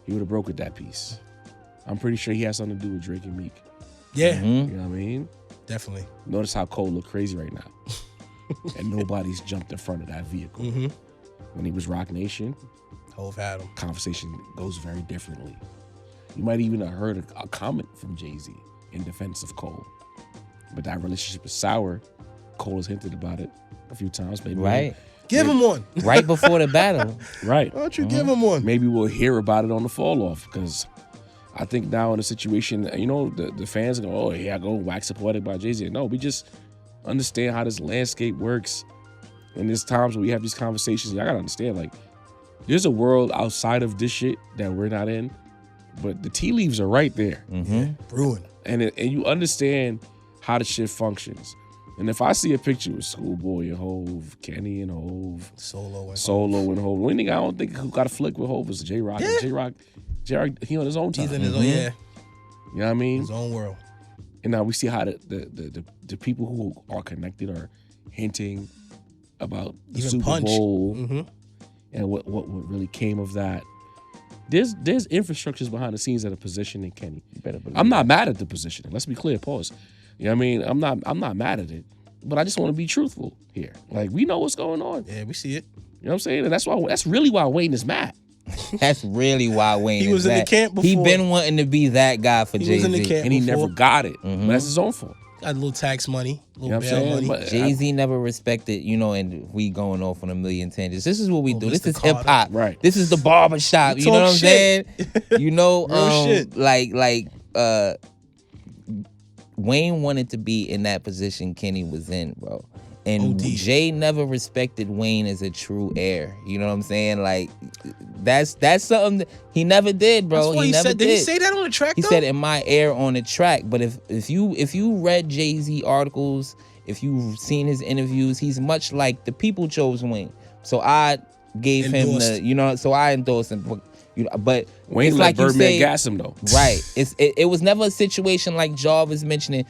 He would have broken that piece. I'm pretty sure he has something to do with Drake and Meek. Yeah. You know what I mean? Definitely. Notice how Cole look crazy right now. And nobody's jumped in front of that vehicle. When he was Roc Nation, Hov had him. Conversation goes very differently. You might even have heard a comment from Jay-Z in defense of Cole. But that relationship is sour. Cole has hinted about it a few times. Maybe Right. Give him one. Right before the battle. Right. Why don't you give him one? Maybe we'll hear about it on the fall off, because I think now in a situation, you know, the fans go, oh, here I go, wax poetic by Jay-Z. No, we just understand how this landscape works. And there's times when we have these conversations, y'all gotta understand, like, there's a world outside of this shit that we're not in, but the tea leaves are right there. Brewing. And you understand how the shit functions. And if I see a picture with Schoolboy and Hov, Kenny and Hov, Solo and Hov, one nigga I don't think who got a flick with Hov is J-Rock. Yeah. J-Rock, he on his own time. He's in his own, yeah. You know what I mean? His own world. And now we see how the people who are connected are hinting about the Even Super Punch. Bowl and what really came of that. There's infrastructures behind the scenes that are positioning Kenny. I'm not mad at the positioning. Let's be clear. Pause. You know what I mean? I'm not mad at it, but I just want to be truthful here. Like, we know what's going on. Yeah, we see it. You know what I'm saying? And that's really why Wayne is mad. That's really why Wayne He was in the camp before. He been wanting to be that guy for Jay-Z. was in the camp And he before. never got it. But that's his own fault. Got a little tax money, a You know little what I'm bail saying? money. But Jay-Z never respected, you know, and we going off on a million tangents. This is what we do. This Mr. is hip hop. Right. This is the barbershop. We You know talk what I'm saying? shit. You know, Real shit. like Wayne wanted to be in that position Kenny was in, bro. And OD. Jay never respected Wayne as a true heir. You know what I'm saying? Like, that's something that he never did, bro. That's what he never said. Did he say that on the track, He though? said, "Am I heir on the track?" But if you read Jay-Z articles, if you've seen his interviews, he's much like the people chose Wayne. So I gave him Endorsed. the, so I endorsed him. But Wayne it's let like you Birdman say, gas him though. right? It was never a situation like Jarv is mentioning.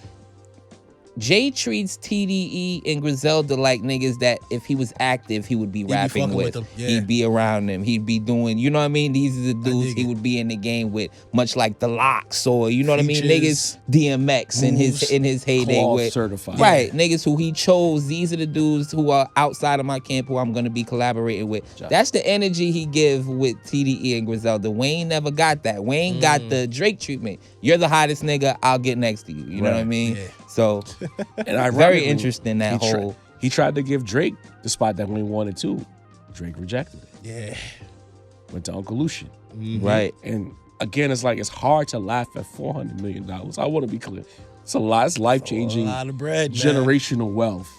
Jay treats TDE and Griselda like niggas that if he was active, he would be rapping fucking with. with them, yeah. He'd be around them. He'd be doing, you know what I mean? These are the dudes dig he it. would be in the game with, much like the Locks or, you know what I mean? Features, Niggas DMX in his heyday Cloth with. certified. Right. Niggas who he chose. These are the dudes who are outside of my camp who I'm going to be collaborating with. That's the energy he give with TDE and Griselda. Wayne never got that. Wayne got the Drake treatment. You're the hottest nigga. I'll get next to you. You know what I mean? Yeah. So And I very interesting that whole. He tried to give Drake the spot that Wayne wanted too. Drake rejected it. Yeah. Went to Uncle Lucian. Right. And again, it's like, it's hard to laugh at $400 million. I want to be clear. It's a lot. It's life-changing, A lot of bread, man. generational wealth.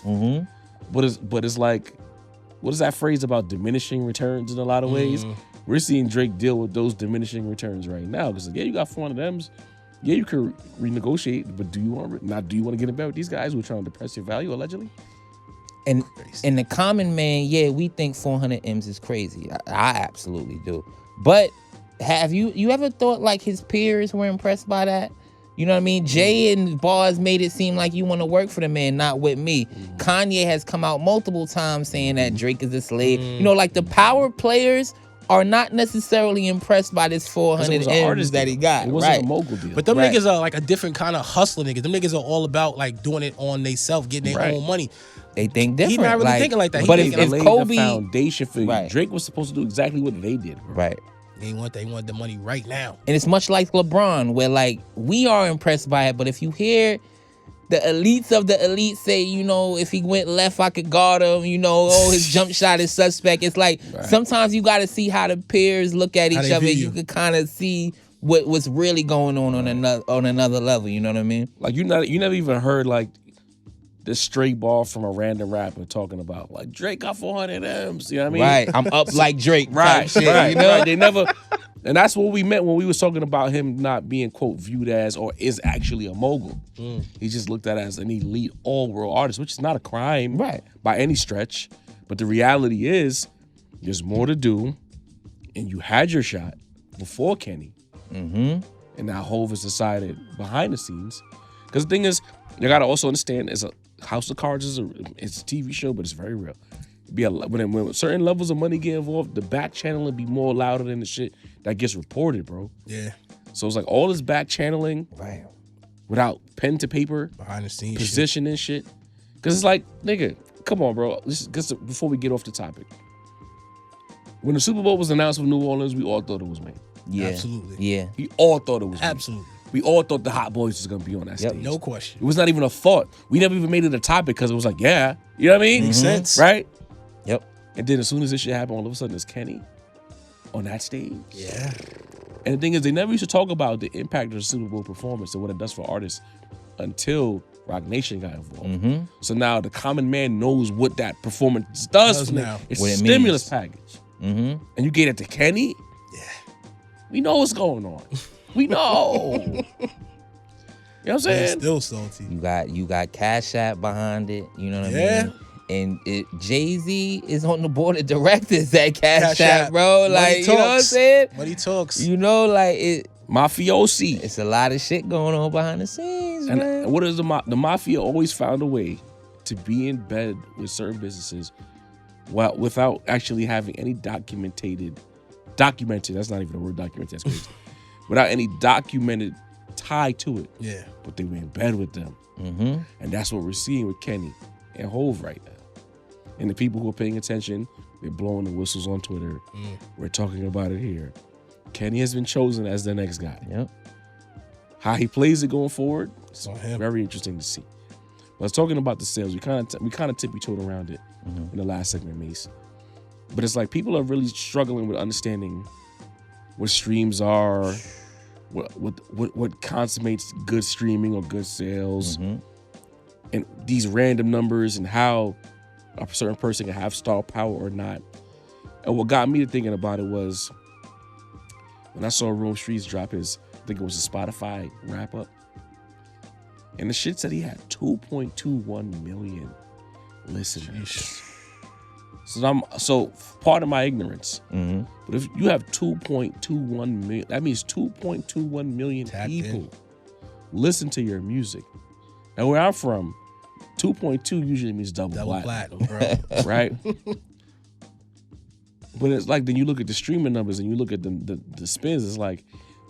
But it's like, what is that phrase about diminishing returns in a lot of ways? We're seeing Drake deal with those diminishing returns right now. Because yeah, you got 400 M's. Yeah, you could renegotiate, but do you want to get in bed with these guys who are trying to depress your value allegedly? And the common man, yeah, we think 400 M's is crazy. I absolutely do. But have you ever thought like his peers were impressed by that? You know what I mean? Jay and Bars made it seem like you want to work for the man, not with me. Kanye has come out multiple times saying that Drake is a slave. You know, like the power players are not necessarily impressed by this 400 M's that he got. It wasn't right. a mogul deal. But them Right. niggas are like a different kind of hustler niggas. Them niggas are all about like doing it on they self, getting their Right. own money. They think different. He not really thinking like that. He But thinking if laid Kobe, the foundation for Right. Drake was supposed to do exactly what they did. Bro. right. They want the money right now. And it's much like LeBron, where like we are impressed by it, but if you hear the elites of the elite say, you know, if he went left, I could guard him. You know, oh, his jump shot is suspect. It's like sometimes you got to see how the peers look at each other. You can kind of see what's really going on another level. You know what I mean? Like you never even heard like this stray ball from a random rapper talking about like Drake got 400 M's. You know what I mean? Right. I'm up like Drake. Right. Shit, right. You know? Right. They never. And that's what we meant when we was talking about him not being, quote, viewed as or is actually a mogul. He just looked at it as an elite all-world artist, which is not a crime by any stretch. But the reality is there's more to do, and you had your shot before Kenny. And now Hov has decided behind the scenes. Because the thing is, you got to also understand, House of Cards it's a TV show, but it's very real. When certain levels of money get involved, the back channeling be more louder than the shit that gets reported, bro. Yeah. So it's like all this back channeling without pen to paper, behind the scenes, positioning shit. Because it's like, nigga, come on, bro. Before we get off the topic, when the Super Bowl was announced with New Orleans, we all thought it was made. Yeah, absolutely. Yeah, we all thought it was absolutely. Made. We all thought the Hot Boys was gonna be on that stage. No question. It was not even a thought. We never even made it a topic because it was like, yeah, you know what I mean? Makes sense, right? Yep. And then as soon as this shit happened, all of a sudden it's Kenny on that stage. Yeah. And the thing is, they never used to talk about the impact of the Super Bowl performance and what it does for artists until Roc Nation got involved. So now the common man knows what that performance does for them. It's a stimulus package. And you get it to Kenny? Yeah. We know what's going on. We know. You know what I'm saying? Still salty. You got Cash App behind it. You know what I mean? And Jay-Z is on the board of directors at Cash App, bro. Like, you know what I'm saying? Money talks. You know, like it. Mafiosi. It's a lot of shit going on behind the scenes, man. And what is the mafia always found a way to be in bed with certain businesses without actually having any documented, that's not even a word, documented, that's crazy. Without any documented tie to it. Yeah. But they were in bed with them. And that's what we're seeing with Kenny and Hov right now. And the people who are paying attention, they're blowing the whistles on Twitter. We're talking about it here. Kenny has been chosen as the next guy. Yep. How he plays it going forward, it's very interesting to see. But I was talking about the sales. We kind of tippy-toed around it in the last segment, Mase. But it's like people are really struggling with understanding what streams are, what consummates good streaming or good sales, and these random numbers and how a certain person can have star power or not. And what got me to thinking about it was when I saw Rome Streets drop his, I think it was a Spotify wrap up, and the shit said he had 2.21 million listeners. So part of my ignorance, but if you have 2.21 million, that means 2.21 million people listen to your music. And where I'm from, 2.2 usually means double platinum, bro. Right? But it's like, then you look at the streaming numbers and you look at the spins, it's like,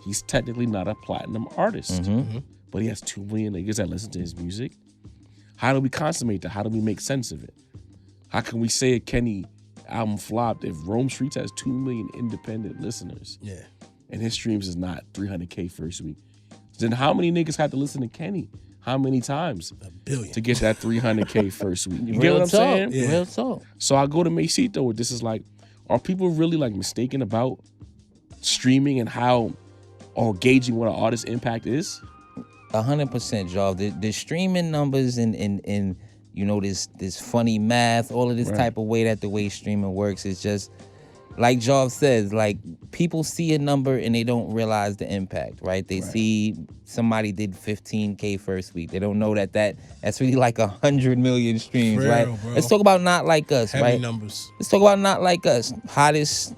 he's technically not a platinum artist. But he has 2 million niggas that listen to his music. How do we consummate that? How do we make sense of it? How can we say a Kenny album flopped if Rome Streets has 2 million independent listeners? Yeah. And his streams is not 300K first week. Then how many niggas had to listen to Kenny? How many times? 1 billion. To get that 300K first week. You get what I'm saying? Yeah. Real talk. So I go to Masito with this is like, are people really like mistaken about streaming and how or gauging what an artist's impact is? 100%, Jarv. The streaming numbers and you know this funny math, all of this type of way that the way streaming works is just like Jarv says. Like people see a number and they don't realize the impact, right? They see somebody did 15K first week. They don't know that's really like 100 million streams, right? Bro. Let's talk about Not Like Us, Heavy right? Numbers. Let's talk about Not Like Us, hottest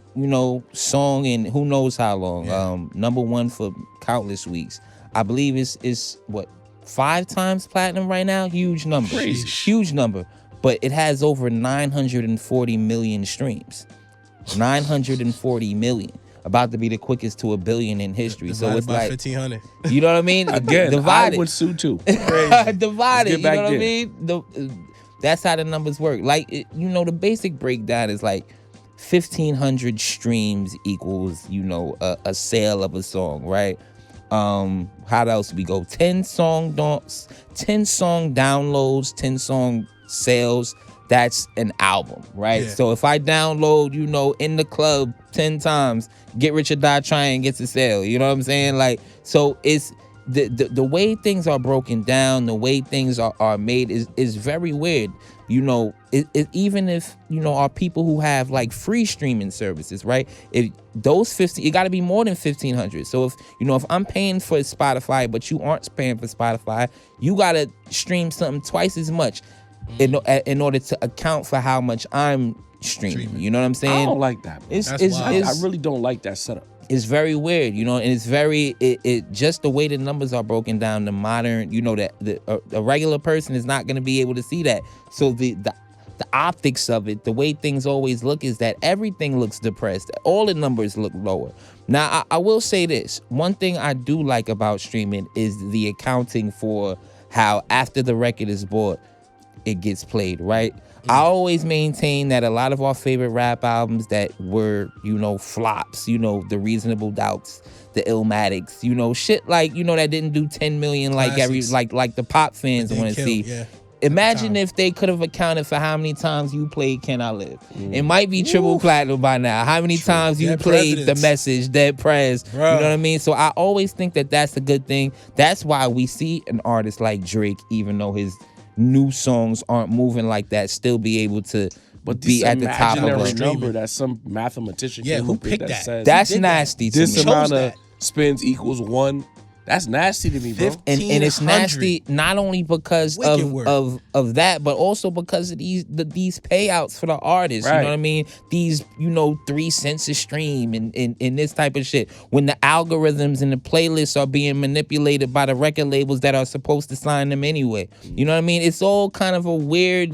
song in who knows how long. #1 for countless weeks. I believe it's what, 5 times platinum right now? Huge number. Crazy. Huge number. But it has over 940 million streams. 940 million. About to be the quickest to 1 billion in history. So it's like 1,500. You know what I mean? Again, divided. I would sue too. Divided. You know what I mean? That's how the numbers work. Like, the basic breakdown is like 1,500 streams equals, a sale of a song, right? How else we go? 10 song downloads, 10 song sales. That's an album, right? Yeah. So if I download, In the Club 10 times, Get Rich or Die Trying gets a sale. You know what I'm saying? Like, so it's the way things are broken down, the way things are made is very weird. Even if, are people who have like free streaming services, right? If those 50, it got to be more than 1,500. So if I'm paying for Spotify, but you aren't paying for Spotify, you got to stream something twice as much in order to account for how much I'm streaming. You know what I'm saying? I don't like that. I really don't like that setup. It's very weird, and it's very just the way the numbers are broken down. The modern, that a regular person is not going to be able to see that. So the optics of it, the way things always look, is that everything looks depressed. All the numbers look lower. Now, I will say this: one thing I do like about streaming is the accounting for how after the record is bought, it gets played, right? I always maintain that a lot of our favorite rap albums that were, flops, the Reasonable Doubts, the Illmatics, shit like, that didn't do 10 million like like the pop fans want to see. Yeah. Imagine if they could have accounted for how many times you played Can I Live. It might be triple platinum by now. How many times you played The Message, Dead Prez, you know what I mean? So I always think that that's a good thing. That's why we see an artist like Drake, even though his new songs aren't moving like that, still be able to be at the top of a number that some mathematician who picked that says that's nasty to this me. amount of spins equals 1. That's nasty to me, bro. And it's nasty not only because of that, but also because of these payouts for the artists. Right. You know what I mean? These 3 cents a stream and this type of shit. When the algorithms and the playlists are being manipulated by the record labels that are supposed to sign them anyway. You know what I mean? It's all kind of a weird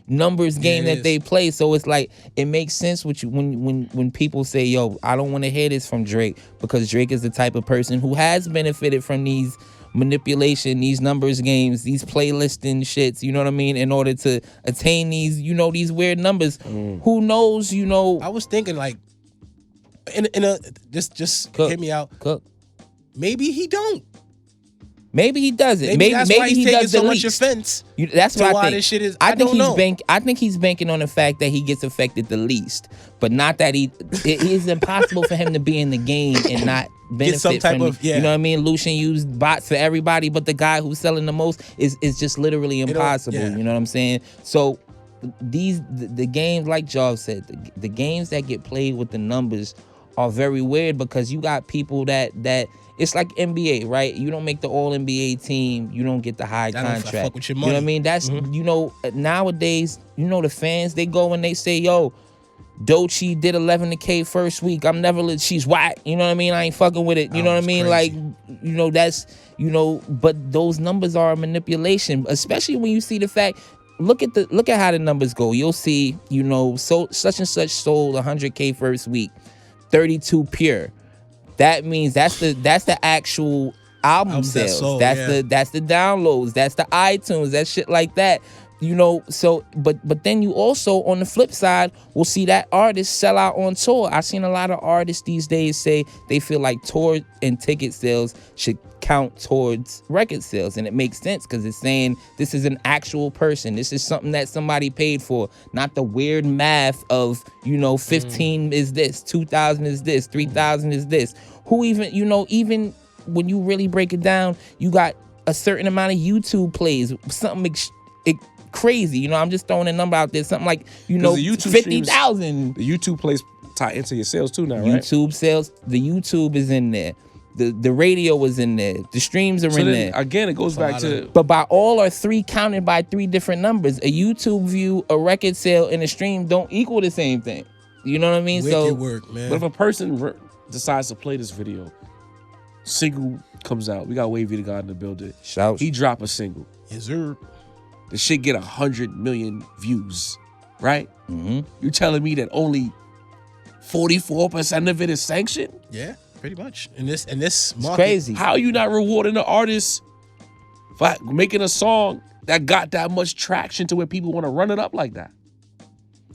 numbers game that they play. So it's like it makes sense with you when people say, yo, I don't want to hear this from Drake, because Drake is the type of person who has benefited from these manipulation, these numbers games, these playlisting shits, you know what I mean, in order to attain these, these weird numbers. Who knows, I was thinking in a just Cook, hit me out. Cook. Maybe he don't. Maybe he doesn't. Maybe that's why he's he taking does so the much least. offense. That's what I why think. This shit is. I think don't know. I think he's banking on the fact that he gets affected the least, but not that it is impossible for him to be in the game and not benefit some type from of, yeah. You know what I mean? Lucian used bots for everybody, but the guy who's selling the most is just literally impossible. Yeah. You know what I'm saying? So the games, like Jarv said, the games that get played with the numbers are very weird, because you got people that it's like NBA, right? You don't make the All NBA team, you don't get the high contract. Fuck with your You know money. what I mean? That's nowadays, the fans, they go and they say, yo, Doechii did 11K first week. I'm never she's whack. You know what I mean? I ain't fucking with it. You know what I mean? Crazy. Like, that's but those numbers are a manipulation, especially when you see the fact. Look at how the numbers go. You'll see, so such and such sold 100K first week, 32 pure. That means that's the actual album sales. That's the downloads. That's the iTunes. That shit like that. So but then you also, on the flip side, will see that artists sell out on tour. I've seen a lot of artists these days say they feel like tour and ticket sales should count towards record sales, and it makes sense because it's saying this is an actual person. This is something that somebody paid for, not the weird math of 15 is this, 2,000 is this, 3,000 is this. Who even even when you really break it down, you got a certain amount of YouTube plays, something crazy. I'm just throwing a number out there, something like 50,000. The YouTube plays tie into your sales too now, right? YouTube sales, the YouTube is in there. The radio was in there. The streams are in there. Again, it goes back to... But by all are 3 counted by 3 different numbers. A YouTube view, a record sale, and a stream don't equal the same thing. You know what I mean? Wicked work, man. But if a person decides to play this video, single comes out. We got Wavy the God in the building. Shout. He drop a single. Yes, sir. The shit get 100 million views, right? Mm-hmm. You telling me that only 44% of it is sanctioned? Yeah. Pretty much. In this market, it's crazy. How are you not rewarding the artist for making a song that got that much traction to where people want to run it up like that?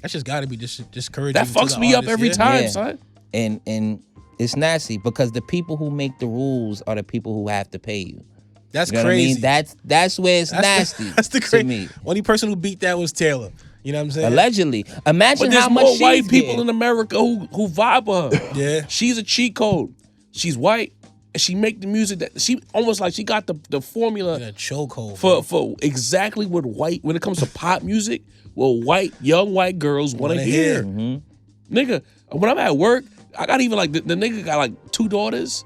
That's just got to be discouraging. That fucks me up every time, son. And It's nasty because the people who make the rules are the people who have to pay you. That's You know crazy. what I mean? That's where it's nasty. That's the to crazy. me. Only person who beat that was Taylor. You know what I'm saying? Allegedly. Imagine But there's how much more white she's people getting. in America who vibe with her. Yeah. She's a cheat code. She's white, and she make the music that she almost like she got the formula In a chokehold. for exactly what white when it comes to pop music, what young white girls want to Wanna hear. hear. Nigga, when I'm at work, I got even like the nigga got like 2 daughters.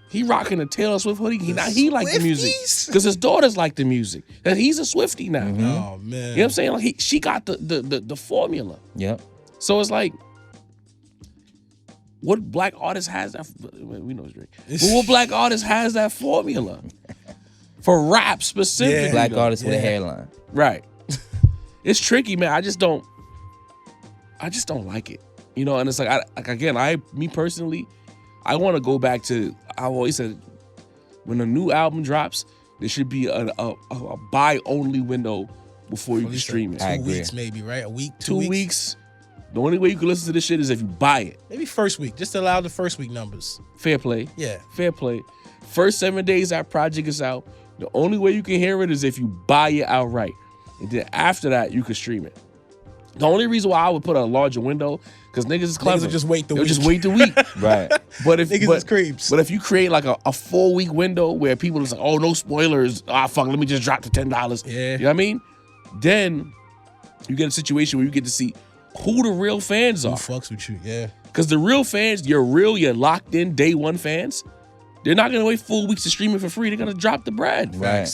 He rocking a Taylor Swift hoodie. He like the music Swifties? because his daughters like the music, and he's a Swiftie now. Oh man. You know what I'm saying? Like she got the formula. Yep. So it's like, what black artist has that? We know it's Drake. But what black artist has that formula for rap specifically? Yeah. Black though? artist with a hairline. Right. It's tricky, man. I just don't like it. You know, and it's like, me personally, I want to go back to, I always said, when a new album drops, there should be a buy-only window before you can stream it. I 2 agree. weeks maybe, right? A week, 2 2 weeks. weeks. The only way you can listen to this shit is if you buy it. Maybe first week. Just allow the first week numbers. Fair play. Yeah. Fair play. First 7 days that project is out, the only way you can hear it is if you buy it outright. And then after that, you can stream it. The only reason why I would put a larger window, because niggas is clever. will just wait the They'll week. just wait the week. Right. But if Niggas is creeps. But if you create like a 4-week window where people is like, oh, no spoilers. Fuck, let me just drop to $10. Yeah. You know what I mean? Then you get a situation where you get to see who the real fans Who are. fucks with you? Yeah. Because the real fans, you're locked in day one fans. They're not gonna wait 4 weeks to stream it for free. They're gonna drop the bread. Right.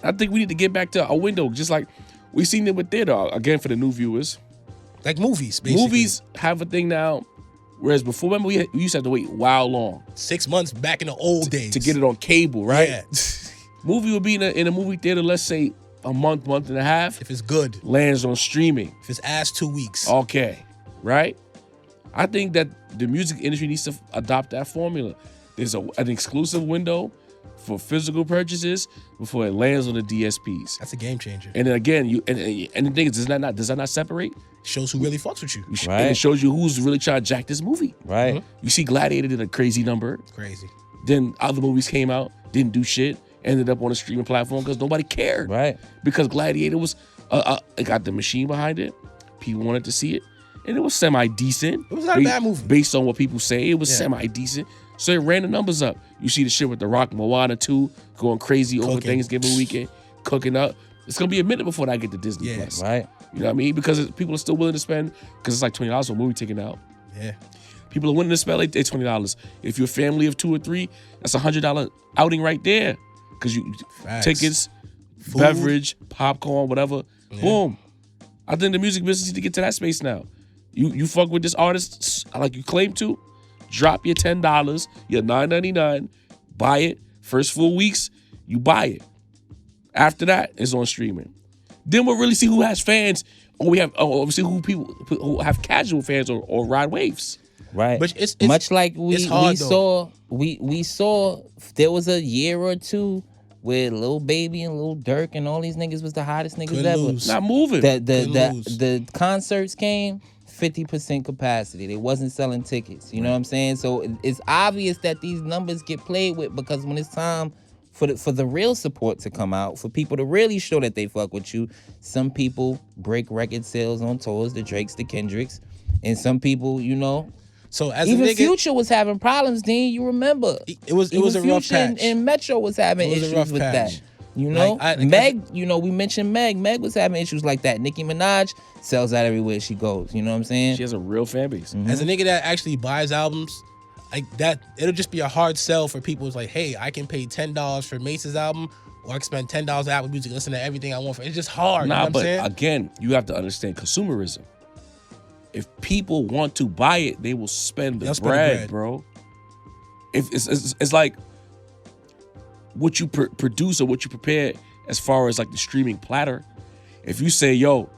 I think we need to get back to a window, just like we seen it with theater. Again, for the new viewers, Like movies, basically. movies have a thing now. Whereas before, remember we used to have to wait long 6 months back in the old days. to get it on cable, right? Yeah. Movie would be in a movie theater, let's say a month and a half. If it's good. Lands on streaming. If it's ass 2 weeks. Okay, right? I think that the music industry needs to adopt that formula. There's an exclusive window for physical purchases before it lands on the DSPs. That's a game changer. And then again, and the thing is, does that not separate? Shows who really fucks with you. Right. And it shows you who's really trying to jack this movie. Right. You see Gladiator did a crazy number. Crazy. Then other movies came out, didn't do shit, ended up on a streaming platform because nobody cared. Right. Because Gladiator was, it got the machine behind it. People wanted to see it. And it was semi-decent. It was not a bad movie. Based on what people say, it was Yeah. semi-decent. So it ran the numbers up. You see the shit with The Rock, Moana 2, going crazy over Cooking. Thanksgiving weekend, cooking up. It's going to be a minute before that get to Disney Yeah. Plus. Right. You know what I mean? Because people are still willing to spend, because it's like $20 for a movie ticket out. Yeah. People are willing to spend like $20. If you're a family of 2 or 3, that's a $100 outing right there. Because you Facts. tickets, Food. beverage, popcorn, whatever. Boom. I think the music business needs to get to that space now. You fuck with this artist like you claim to, drop your $10, your $9.99, buy it. First 4 weeks, you buy it. After that, it's on streaming. Then we'll really see who has fans, or we'll see who have casual fans or ride waves. Right. But it's much like it's hard, we saw there was a year or two where Lil Baby and Lil Durk and all these niggas was the hottest niggas Couldn't ever. lose. Not moving. Couldn't lose. The concerts came 50% capacity. They wasn't selling tickets. You know what I'm saying? So it's obvious that these numbers get played with because when it's time for the real support to come out, for people to really show that they fuck with you, some people break record sales on tours, the Drakes, the Kendricks, and some people, you know. So as Even a nigga, Future was having problems, Dean. You remember? it was a rough Future patch. and Metro was having It was a issues rough with patch. that. You know, Like, Meg. You know, we mentioned Meg. Meg was having issues like that. Nicki Minaj sells out everywhere she goes. You know what I'm saying? She has a real fan base. As a nigga that actually buys albums, like that, it'll just be a hard sell for people. It's like, hey, I can pay $10 for Mase's album, or I can spend $10 on Apple Music, listen to everything I want for. It's just hard. You know Nah, what I'm but saying? again, you have to understand consumerism. If people want to buy it, they will spend the They'll spend the bread, bread. bro. If it's like what you produce or what you prepare as far as like the streaming platter. If you say, yo,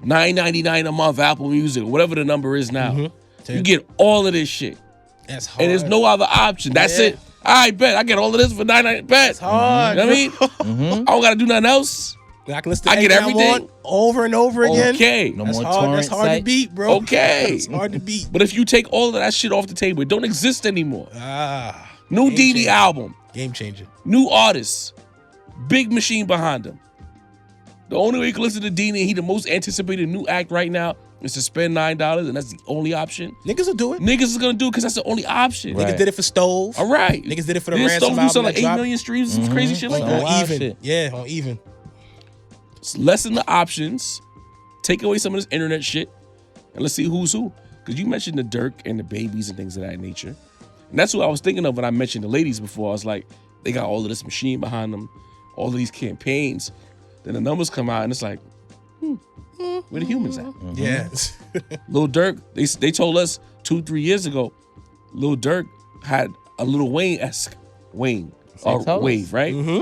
$9.99 a month Apple Music, whatever the number is now, you get all of this shit. That's hard. And there's no other option. That's Yeah. it. I bet I get all of this for $9.99. Bet. It's hard. You know what I mean? I don't gotta do nothing else. I can listen to I get anything everything. want over and over again. Okay. No That's more hard. torrent That's hard to sites. beat, bro. Okay. It's hard to beat. But if you take all of that shit off the table, it don't exist anymore. New Game DD changer. album, Game changer. new artists, big machine behind him. The only way you can listen to Dini, he the most anticipated new act right now, is to spend $9, and that's the only option. Niggas will do it. Niggas is gonna do it because that's the only option. Right. Niggas did it for Stove. All right. Niggas did it for the Didn't Ransom Stone do album something like that 8 dropped? million streams, some crazy shit like Some that. wild Even. shit. Yeah, on even. Lessen the options, take away some of this internet shit, and let's see who's who. Because you mentioned the Dirk and the Babies and things of that nature. And that's what I was thinking of when I mentioned the ladies before. I was like, they got all of this machine behind them, all of these campaigns. Then the numbers come out and it's like, where the humans at? Yeah. Lil Durk, they told us 2-3 years ago, Lil Durk had a Lil Wayne-esque wave, right? Mm-hmm.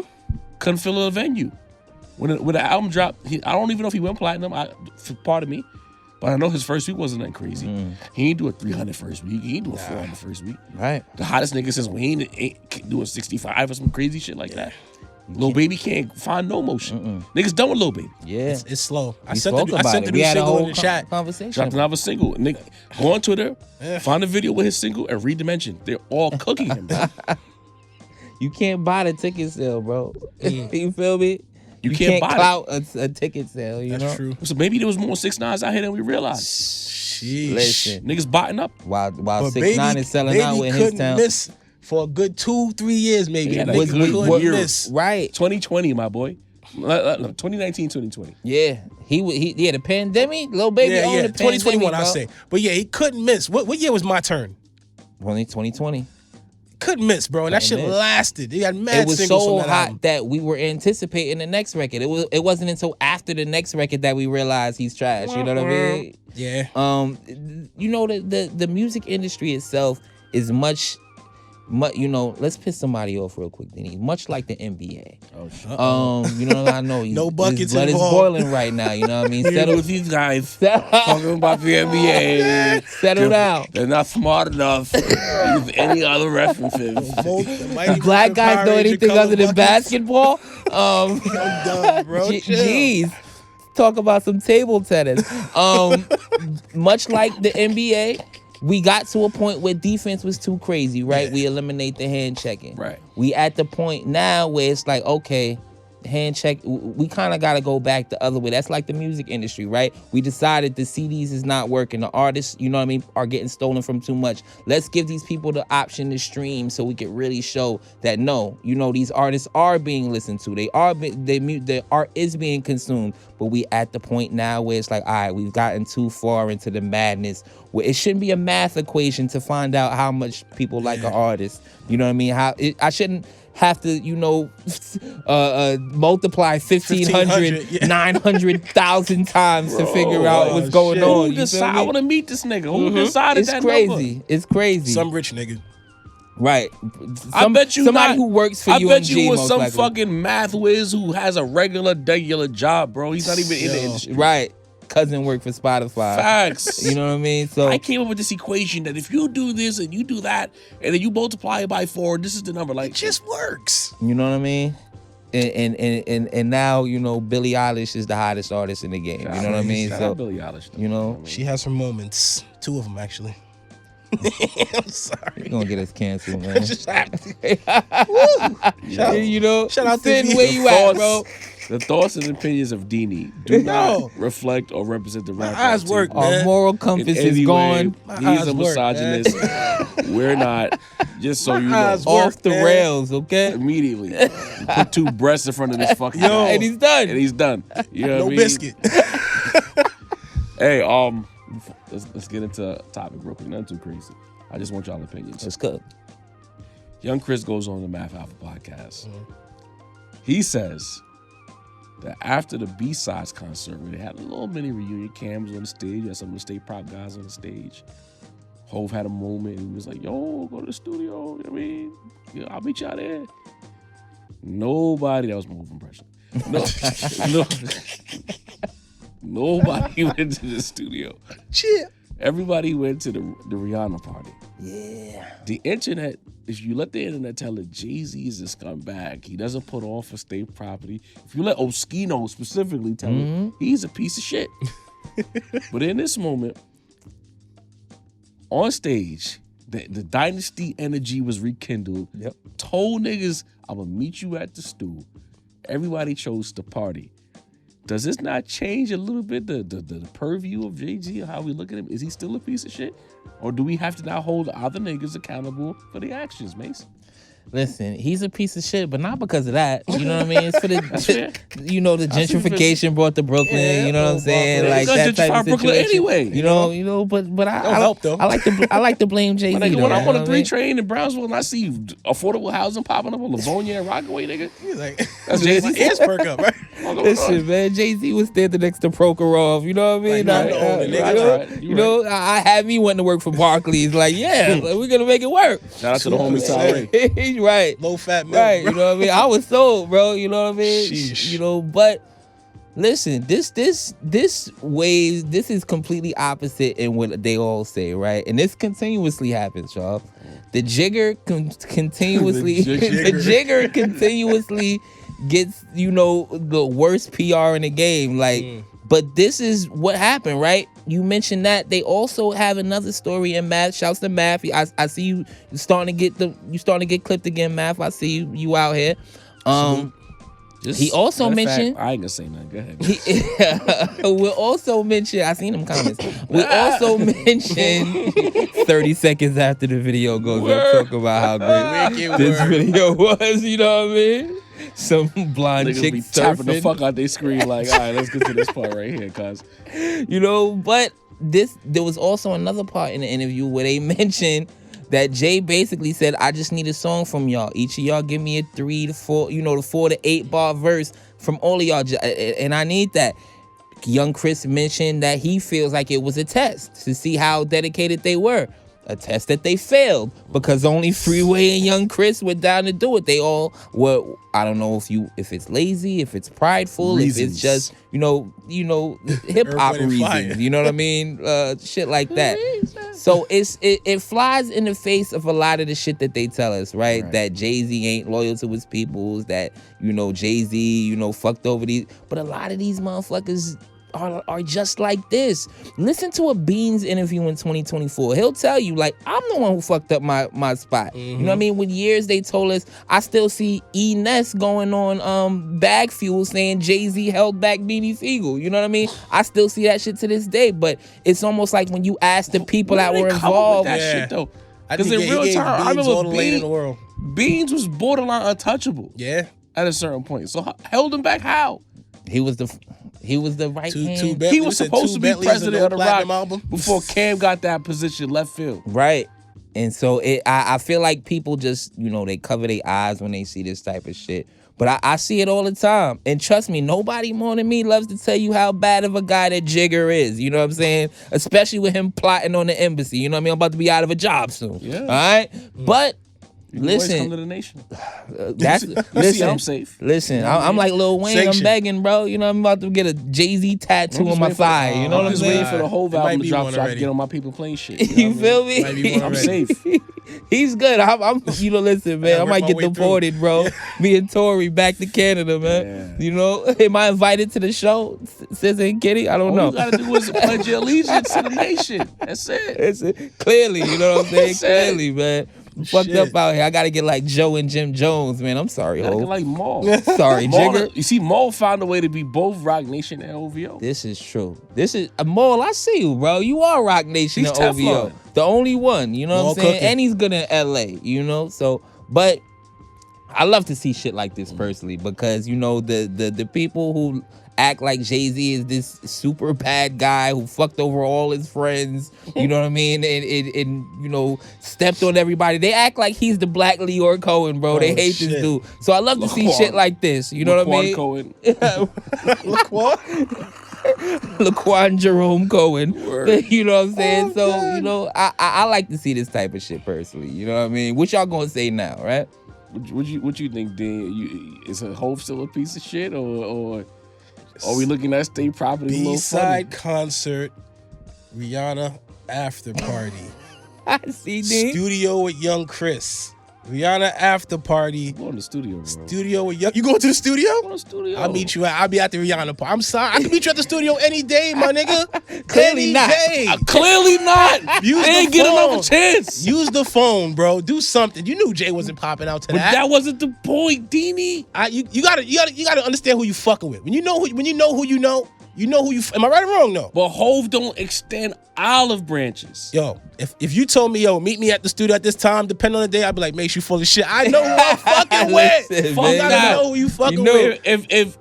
Couldn't fill a venue. When the album dropped, I don't even know if he went platinum. Pardon me, but I know his first week wasn't that crazy. He ain't do a 300 first week. He ain't do a 400 first week. Right. The hottest nigga since Wayne ain't doing 65 or some crazy shit like that. Lil Baby can't find no motion. Niggas done with Lil Baby. Yeah. It's slow. I We sent spoke the about new it. We had a single whole in the chat. conversation. Dropped another single. Nigga, go on Twitter, find a video with his single, and read the mention. They're all cooking him, bro. You can't buy the ticket sale, bro. You feel me? You can't buy it. clout a ticket sale, you know? That's true. So maybe there was more 6ix9ines out here than we realized. Sheesh. Listen, Niggas botting up. while But 6ix9ine is selling out with his couldn't town. miss for a good 2-3 years, maybe. Yeah, Niggas was couldn't year. miss. Right. 2020, my boy. 2019, 2020. Yeah. He the pandemic, Lil Baby Yeah, on yeah. the pandemic, 2021, bro. I say. But yeah, he couldn't miss. What year was my turn? Only 2020. Couldn't miss, bro. And that shit Couldn't miss. lasted. He had mad It was singles so from that hot album. that we were anticipating the next record. It wasn't until after the next record that we realized he's trash. You know what I mean? Yeah. You know, the music industry itself is much, you know, let's piss somebody off real quick, Denny. Much like the NBA. You know, I know No buckets his blood involved. is boiling right now. You know what I mean? Settle Settle, with these guys talking about the NBA. settle down. They're not smart enough to use any other references. Black guys know anything other than basketball. I'm done, bro. Chill. Jeez. Talk about some table tennis. Much like the NBA, we got to a point where defense was too crazy, right? Yeah. We eliminate the hand checking. Right. We at the point now where it's like, okay, hand check, we kind of got to go back the other way. That's like the music industry, right? We decided the CDs is not working. The artists, you know what I mean, are getting stolen from too much. Let's give these people the option to stream so we can really show that no, you know, these artists are being listened to. Their art is being consumed. But we at the point now where it's like, all right, we've gotten too far into the madness where it shouldn't be a math equation to find out how much people like an artist. You know what I mean? I shouldn't have to, you know, multiply 1,500, 900,000 times to figure out what's going on. Who You feel decide? me? I want to meet this nigga. Who decided It's that crazy. number? It's crazy. Some rich nigga. Right. I bet you somebody not. who works for I UMG bet you was most some likely. fucking math whiz who has a regular job, bro. He's not even in the industry. Right. Cousin worked for Spotify. Facts. You know what I mean? So I came up with this equation that if you do this and you do that, and then you multiply it by 4, this is the number. Like, It just works. you know what I mean? And now, you know, Billie Eilish is the hottest artist in the game. You know what I mean? Shout So out Billie Eilish, though. you know, She has her moments. 2 of them, actually. I'm sorry. you're gonna get us canceled, man. Just happened. You know, Shout out to Sin, V. where you at, bro? The thoughts and opinions of Dini do not reflect or represent the rap. eyes work, team. man. Our moral In compass is any gone way. My He's eyes a work, man. misogynist. We're not. Just so you know. eyes off the man. rails, okay? Immediately. Put 2 breasts in front of this fucking Yo. guy. And he's done. And he's done. You know what No I mean? biscuit. Hey, let's get into a topic real quick. Nothing too crazy. I just want y'all opinions. Let's go. Young Chris goes on the Math Alpha podcast. He says that after the B-Sides concert, where they had a little mini reunion, Cam's on the stage, had some of the state prop guys on the stage. Hove had a moment and he was like, yo, go to the studio. You know what I mean? Yeah, I'll meet y'all there. Nobody, that was my Hove impression. Nobody went to the studio. Shit. Everybody went to the Rihanna party. Yeah. The internet, if you let the internet tell it, Jay-Z is a scumbag. He doesn't put on for state property. If you let Oskino specifically tell it, he's a piece of shit. But in this moment, on stage, the dynasty energy was rekindled. Yep. Told niggas, I'm gonna meet you at the stool. Everybody chose to party. Does this not change a little bit the purview of Jay-Z, how we look at him? Is he still a piece of shit? Or do we have to now hold other niggas accountable for the actions, Mace? Listen, he's a piece of shit, but not because of that. You know what I mean? It's for the, the gentrification brought to Brooklyn. Yeah, you know what I'm saying? Like that type of Brooklyn situation. anyway. You know, but I help, though. I like to blame Jay-Z. When I'm on a 3 train in Brownsville and I see affordable housing popping up on Livonia and Rockaway, nigga, He's like, that's Jay-Z. ears perk up, right? Listen, man, Jay-Z was standing next to Prokhorov. You know what I mean? I had me wanting to work for Barclays. Like, yeah, we're gonna make it work. Shout out to the homie Tyree. Right. Low fat milk, Right, bro. you know what I mean? I was sold, bro. You know what I mean? Sheesh. But listen, this is completely opposite in what they all say, right? And this continuously happens, y'all. The jigger continuously, the jigger continuously gets, the worst PR in the game. Like, but this is what happened, right? You mentioned that they also have another story in Math. Shouts to Math. I see you starting to get clipped again, Math. I see you out here. He also mentioned. I ain't gonna say nothing. Go ahead. We'll also mention. I seen them comments. We'll also mention 30 seconds after the video goes up, talk about how great this video was. You know what I mean? Some blonde Niggas chick be tapping the surfing. fuck out their screen like, all right, let's get to this part right here, cuz. But there was also another part in the interview where they mentioned that Jay basically said, I just need a song from y'all. Each of y'all give me a 3 to 4, the 4 to 8 bar verse from all of y'all. And I need that. Young Chris mentioned that he feels like it was a test to see how dedicated they were. A test that they failed because only Freeway and Young Chris were down to do it. They all were, I don't know if it's lazy, if it's prideful, if it's just, hip hop reasons. You know what I mean? Shit like that. So it flies in the face of a lot of the shit that they tell us, right? That Jay-Z ain't loyal to his peoples, that, Jay-Z, fucked over these. But a lot of these motherfuckers are just like this. Listen to a Beans interview in 2024. He'll tell you, like, I'm the one who fucked up my spot. You know what I mean? With years they told us, I still see E. Ness going on Bag Fuel saying Jay-Z held back Beanie Siegel. You know what I mean? I still see that shit to this day, but it's almost like when you ask the people that were involved. That shit though. Because in real time, I remember all the lane in the world. Beans was borderline untouchable. Yeah. At a certain point. So held him back how? He was the right hand. He was supposed to be president of the Rock album before Cam got that position left field. Right. And so I feel like people just, they cover their eyes when they see this type of shit. But I see it all the time. And trust me, nobody more than me loves to tell you how bad of a guy that Jigger is. You know what I'm saying? Especially with him plotting on the embassy. You know what I mean? I'm about to be out of a job soon. Yeah. All right? But listen, come to the nation. Listen, I'm safe. Listen, I'm like Lil Wayne. Sanction. I'm begging, bro. I'm about to get a Jay-Z tattoo on my thigh. You know what I'm just saying? waiting for the whole album to drop so I already. can get on my people playing shit. You feel me? Might be one I'm already. safe. He's good. I'm listen, man. I work might my get way through. deported, bro. Me and Tori back to Canada, man. Am I invited to the show? SZA and Kitty? I don't know. All you gotta do is pledge your allegiance to the nation. That's it. Clearly, you know what I'm saying? That's it. Clearly, man. I'm fucked up out here. I gotta get like Joe and Jim Jones, man. I'm sorry, Like, ho. like Maul. Sorry, Jigger. You see, Maul found a way to be both Rock Nation and OVO. This is true. This is Maul. I see you, bro. You are Rock Nation He's and OVO. Teflon. The only one. You know Maul what I'm saying? cooking. And he's good in LA. So, but I love to see shit like this personally because the people who act like Jay-Z is this super bad guy who fucked over all his friends, you know what I mean, and stepped on everybody. They act like he's the Black Leor Cohen, bro. They hate shit. this dude. So I love to see Laquan. shit like this. You know what I mean? Cohen. Laquan Jerome Cohen. Word. You know what I'm saying? So, I like to see this type of shit personally. You know what I mean? What y'all gonna say now, right? What you think, Dan? Is a Hov still a piece of shit, or are we looking at state property? B-side concert, Rihanna after party. See, D? Studio with Young Chris. Rihanna after party. Go in the studio, bro. Studio with Young. You going to the studio? Go in the studio. I'll meet you. I'll be at the Rihanna party. I'm sorry. I can meet you at the studio any day, my nigga. Clearly any not. Day. Clearly not. Use they the ain't get phone. another chance. Use the phone, bro. Do something. You knew Jay wasn't popping out to But that. that wasn't the point, Deanie. You gotta understand who you fucking with. When you know who you know. You know who you. Am I right or wrong? No. But Hove don't extend olive branches. Yo, if you told me, yo, meet me at the studio at this time, depending on the day, I'd be like, make you full of shit. I know who I'm fucking with. Listen, Fuck, man. you gotta know who you fucking know- with.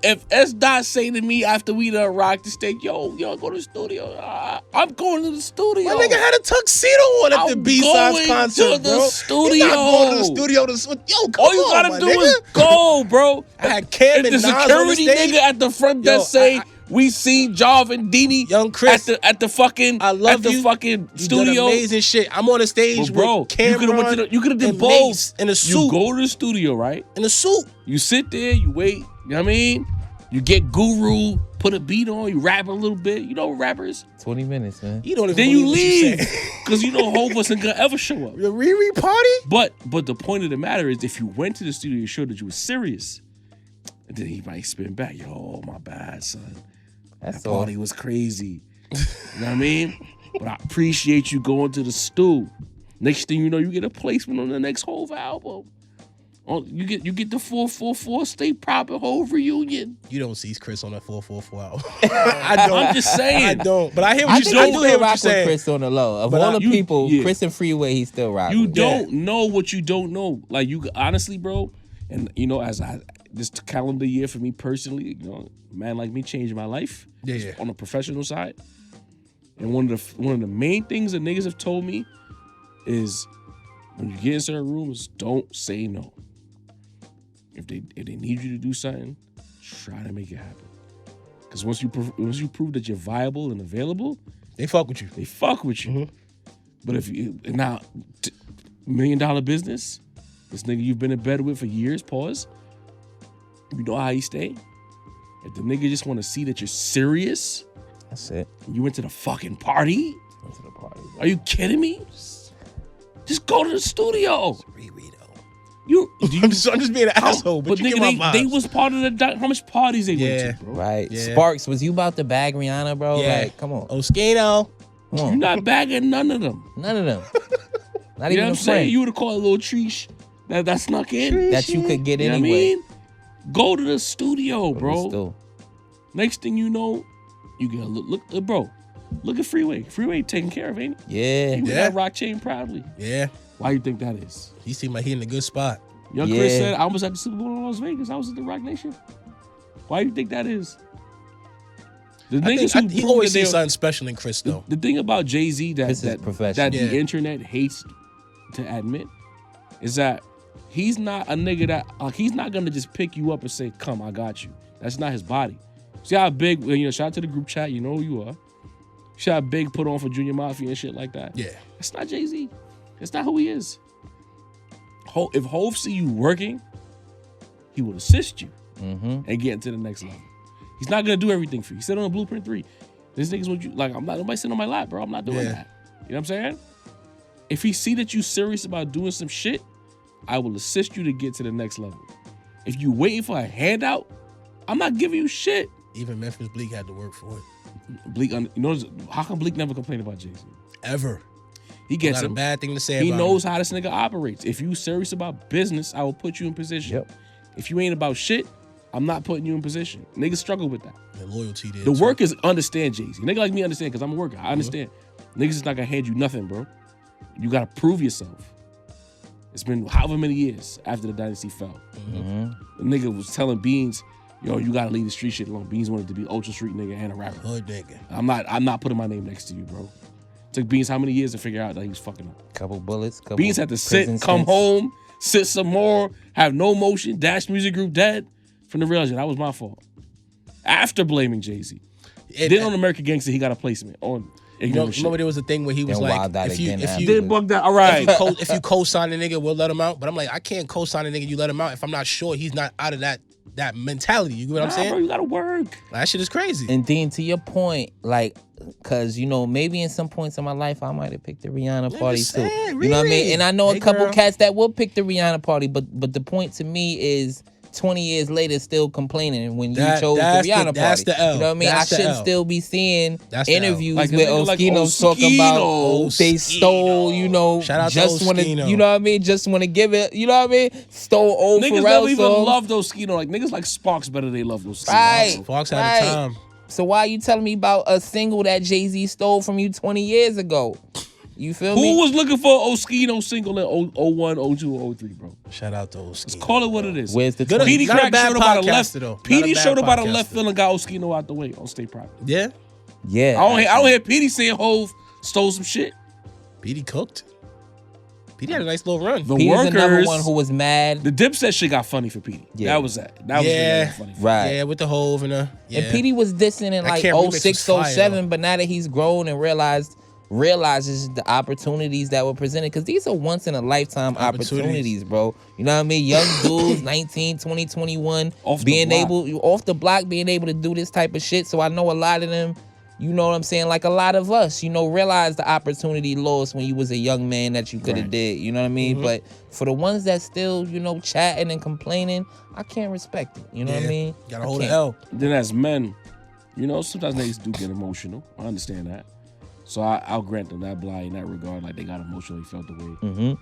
If S. Dot say to me after we done rock the stage, yo, go to the studio. I'm going to the studio. My nigga had a tuxedo on at the I'm B-Sides going concert, to the bro. studio. He not going to the studio to. Yo, come All you on, gotta my do nigga. is go, bro. I had Cam If and the Nas on the security stage. nigga at the front Yo, desk say I- we seen Jarv and Deanie Young Chris, at the fucking I love at the you. fucking You done studio. amazing shit. I'm on the stage But bro, with Cameron. you could have did and both. Mace in a You suit. go to the studio, right? In a suit. You sit there, you wait. You know what I mean? You get Guru, put a beat on, you rap a little bit. You know rappers. 20 minutes, man. You don't even Then you believe what leave saying. because you know Hov wasn't gonna ever show up. The Riri party? But the point of the matter is, if you went to the studio, you showed that you were serious, and then he might spin back. Yo, my bad, son. That's That all. party was crazy. You know what I mean? But I appreciate you going to the stew. Next thing you know, you get a placement on the next Hov album. Oh, you get the 444 Stay Proper Hov reunion. You don't see Chris on that 444 album. I don't. I'm just saying. I don't. But I hear what I you're think saying. I I do still hear what rock you're with saying. Chris on the low. Of But all the you- people, yeah. Chris and Freeway, he still rock You with. don't know what you don't know. Like you honestly, bro. And you know, as this calendar year for me personally, you know, a man like me changed my life. Yeah, just yeah. On a professional side. And one of the main things that niggas have told me is when you get in certain rooms, don't say no. If they need you to do something, try to make it happen. Because once you prove that you're viable and available, They fuck with you. they fuck with you. Mm-hmm. But if you now $1 million business, this nigga you've been in bed with for years, pause. You know how you stay? If the nigga just want to see that you're serious, That's it. and you went to the fucking party, Go to the party. are you kidding me? Just go to the studio. Riri, though. You I'm just being an asshole, but you nigga, get my they vibes. was part of the how much parties they Yeah. went to, bro? Right. Yeah. Sparks, was you about to bag Rihanna, bro? Yeah. Like, come on. Oskino. Come You're on. not bagging none of them. None of them. Not You even know what a I'm saying? friend You would have called a little treesh that snuck in. that you could get You know what I anyway. mean? Go to the studio, bro. Still. Next thing you know, you get a look, bro. Look at Freeway. Freeway taken care of, ain't he? Yeah. He wear that rock chain proudly. Yeah. Why you think that is? He seemed like he in a good spot. Young Chris Yeah. said, I was at the Super Bowl in Las Vegas. I was at the Rock Nation. Why do you think that is? The niggas who He prove always that sees they- something special in Chris, though. The thing about Jay-Z This is professional. that Yeah. the internet hates to admit is that he's not a nigga that he's not gonna just pick you up and say, "Come, I got you." That's not his body. See how big? Shout out to the group chat. You know who you are. See how big put on for Junior Mafia and shit like that. Yeah. That's not Jay-Z. That's not who he is. If Hov see you working, he will assist you and get into the next level. He's not gonna do everything for you. He said on the Blueprint 3. This niggas want you like I'm not nobody sitting on my lap, bro. I'm not doing Yeah. that. You know what I'm saying? If he see that you serious about doing some shit, I will assist you to get to the next level. If you waiting for a handout, I'm not giving you shit. Even Memphis Bleak had to work for it. Bleak, how come Bleak never complained about Jay-Z? Ever. He gets Not a him. bad thing to say He about knows him. how this nigga operates. If you serious about business, I will put you in position. Yep. If you ain't about shit, I'm not putting you in position. Niggas struggle with that. And loyalty there. The too. work is understand Jay-Z. Nigga like me understand because I'm a worker. I understand. Niggas is not gonna hand you nothing, bro. You gotta prove yourself. It's been however many years after the dynasty fell. The nigga was telling Beans, yo, you gotta leave the street shit alone. Beans wanted to be Ultra Street nigga and a rapper. Hood nigga. I'm not putting my name next to you, bro. Took Beans how many years to figure out that he was fucking up? Couple bullets. Couple Beans had to sit, prison come stints. home, sit some more, have no motion, Dash Music Group dead. From the realization that was my fault. After blaming Jay-Z. Then on American Gangster, he got a placement on ignorant shit. Remember there was a thing where he was Then like, Wild Out if you again if after. you Did bug that? All right. if you co-sign a nigga, we'll let him out. But I'm like, I can't co-sign a nigga, you let him out if I'm not sure he's not out of that that mentality. You get what I'm saying? Bro, you gotta work. That shit is crazy. And then to your point, like, cause maybe in some points in my life I might have picked the Rihanna party too. You know what I mean? And I know a couple cats that will pick the Rihanna party, but the point to me is 20 years later still complaining when you chose the Rihanna party. That's the L. You know what I mean? I should still be seeing interviews like with Oskinos talking about they stole, shout out just to want to, Oskino. you know what I mean? Just want to give it, you know what I mean? Stole old Niggas Pharrell never even songs. love those Skino. Like niggas like Sparks better. They love those Skino. Right. Fox had a time. So why are you telling me about a single that Jay-Z stole from you 20 years ago? You feel me? Who was looking for an Oskino single in 01, 02, 03, bro? Shout out to Oskino. Let's call it what it is. Where's the Petey not a Crack bad showed up by the left. podcaster, though. Not a Petey bad showed up by the podcaster. left field and got Oskino out the way on State Private. Yeah. Yeah. I don't hear Petey saying Hove stole some shit. Petey cooked. Petey had a nice little run. The Petey's workers, another one who was mad. the Dipset shit got funny for Petey. Yeah. That was that. That was really funny. Right. Yeah, with the Hove and And Petey was dissing in like Can't Remix was 06, fire, 07, but now that he's grown and realizes the opportunities that were presented, because these are once in a lifetime opportunities, bro. You know what I mean? Young dudes, 19, 20, 21, Off the being block. able off the block, being able to do this type of shit. So I know a lot of them, you know what I'm saying? Like a lot of us, realize the opportunity lost when you was a young man that you could have did. You know what I mean? But for the ones that still, chatting and complaining, I can't respect it. You know what I mean? Gotta I hold the can't. L. Then as men, sometimes niggas do get emotional. I understand that. So I'll grant them that blind in that regard. Like they got emotionally felt the way. Mm-hmm.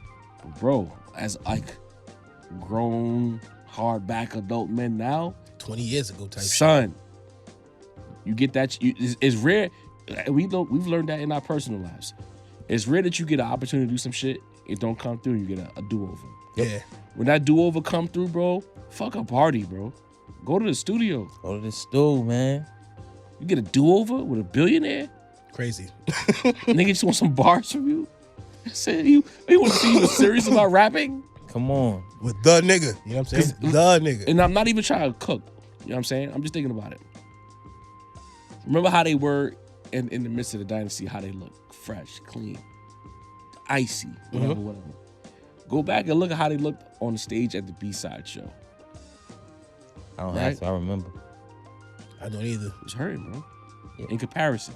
But bro, as like grown, hardback adult men now, 20 years ago type shit. son, you get that. It's rare. We've learned that in our personal lives. It's rare that you get an opportunity to do some shit. It don't come through. You get a do-over. Yeah. When that do-over come through, bro, fuck a party, bro. Go to the studio. Go to the stool, man. You get a do-over with a billionaire. Crazy. Nigga just want some bars from you. Said you want to see you was serious about rapping? Come on. With the nigga. You know what I'm saying? The nigga. And I'm not even trying to cook. You know what I'm saying? I'm just thinking about it. Remember how they were in the midst of the dynasty, how they look fresh, clean, icy, whatever. Go back and look at how they looked on the stage at the B-side show. I don't Right? have to. I remember. I don't either. It was hurting, bro. Yeah. In comparison.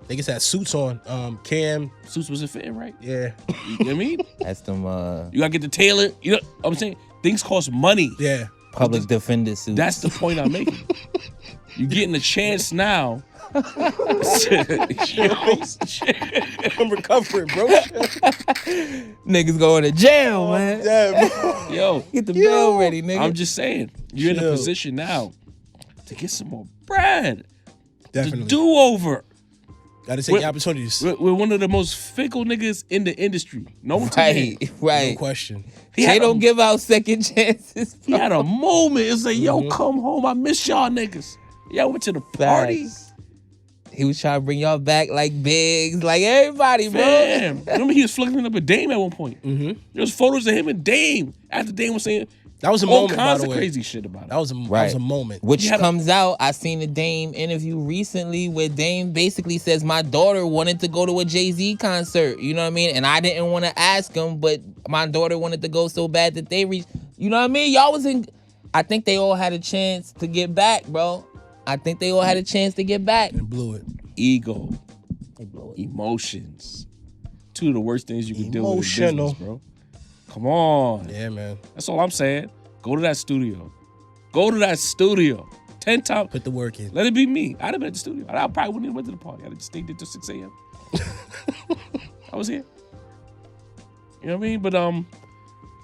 Niggas had suits on. Cam. Suits wasn't fitting right. Yeah. You know what I mean? That's them You gotta get the tailor. You know what I'm saying? Things cost money. Yeah. public defender suits. That's the point I'm making. You're getting a chance now. I'm recovering, bro. Niggas going to jail, man. Damn. Yo, Get the bill ready, nigga. I'm just saying, you're in a Chill. position now to get some more bread. Definitely. The do-over. Gotta take the opportunities. We're one of the most fickle niggas in the industry. No one Right, No right. question. They don't give out second chances. He had a moment. It's like, yo, come home. I miss y'all niggas. Y'all went to the party. Facts. He was trying to bring y'all back like Biggs, like everybody, bro. Fam. Remember he was flicking up a Dame at one point. Mm-hmm. There was photos of him and Dame after Dame was saying That was a all moment, by kinds the of way. crazy shit about it. That was a moment. Which had a- comes out, I seen the Dame interview recently where Dame basically says, my daughter wanted to go to a Jay-Z concert, you know what I mean? And I didn't want to ask him, but my daughter wanted to go so bad that they reached, you know what I mean? Y'all was in, I think they all had a chance to get back, bro. I think they all had a chance to get back. And blew it. Ego, emotions, two of the worst things you can deal with in Emotional. business, bro. Come on. Yeah, man. That's all I'm saying. Go to that studio. Go to that studio. 10 times. Put the work in. Let it be me. I'd have been at the studio. I probably wouldn't even went to the party. I'd have just stayed there till 6 a.m. I was here. You know what I mean? But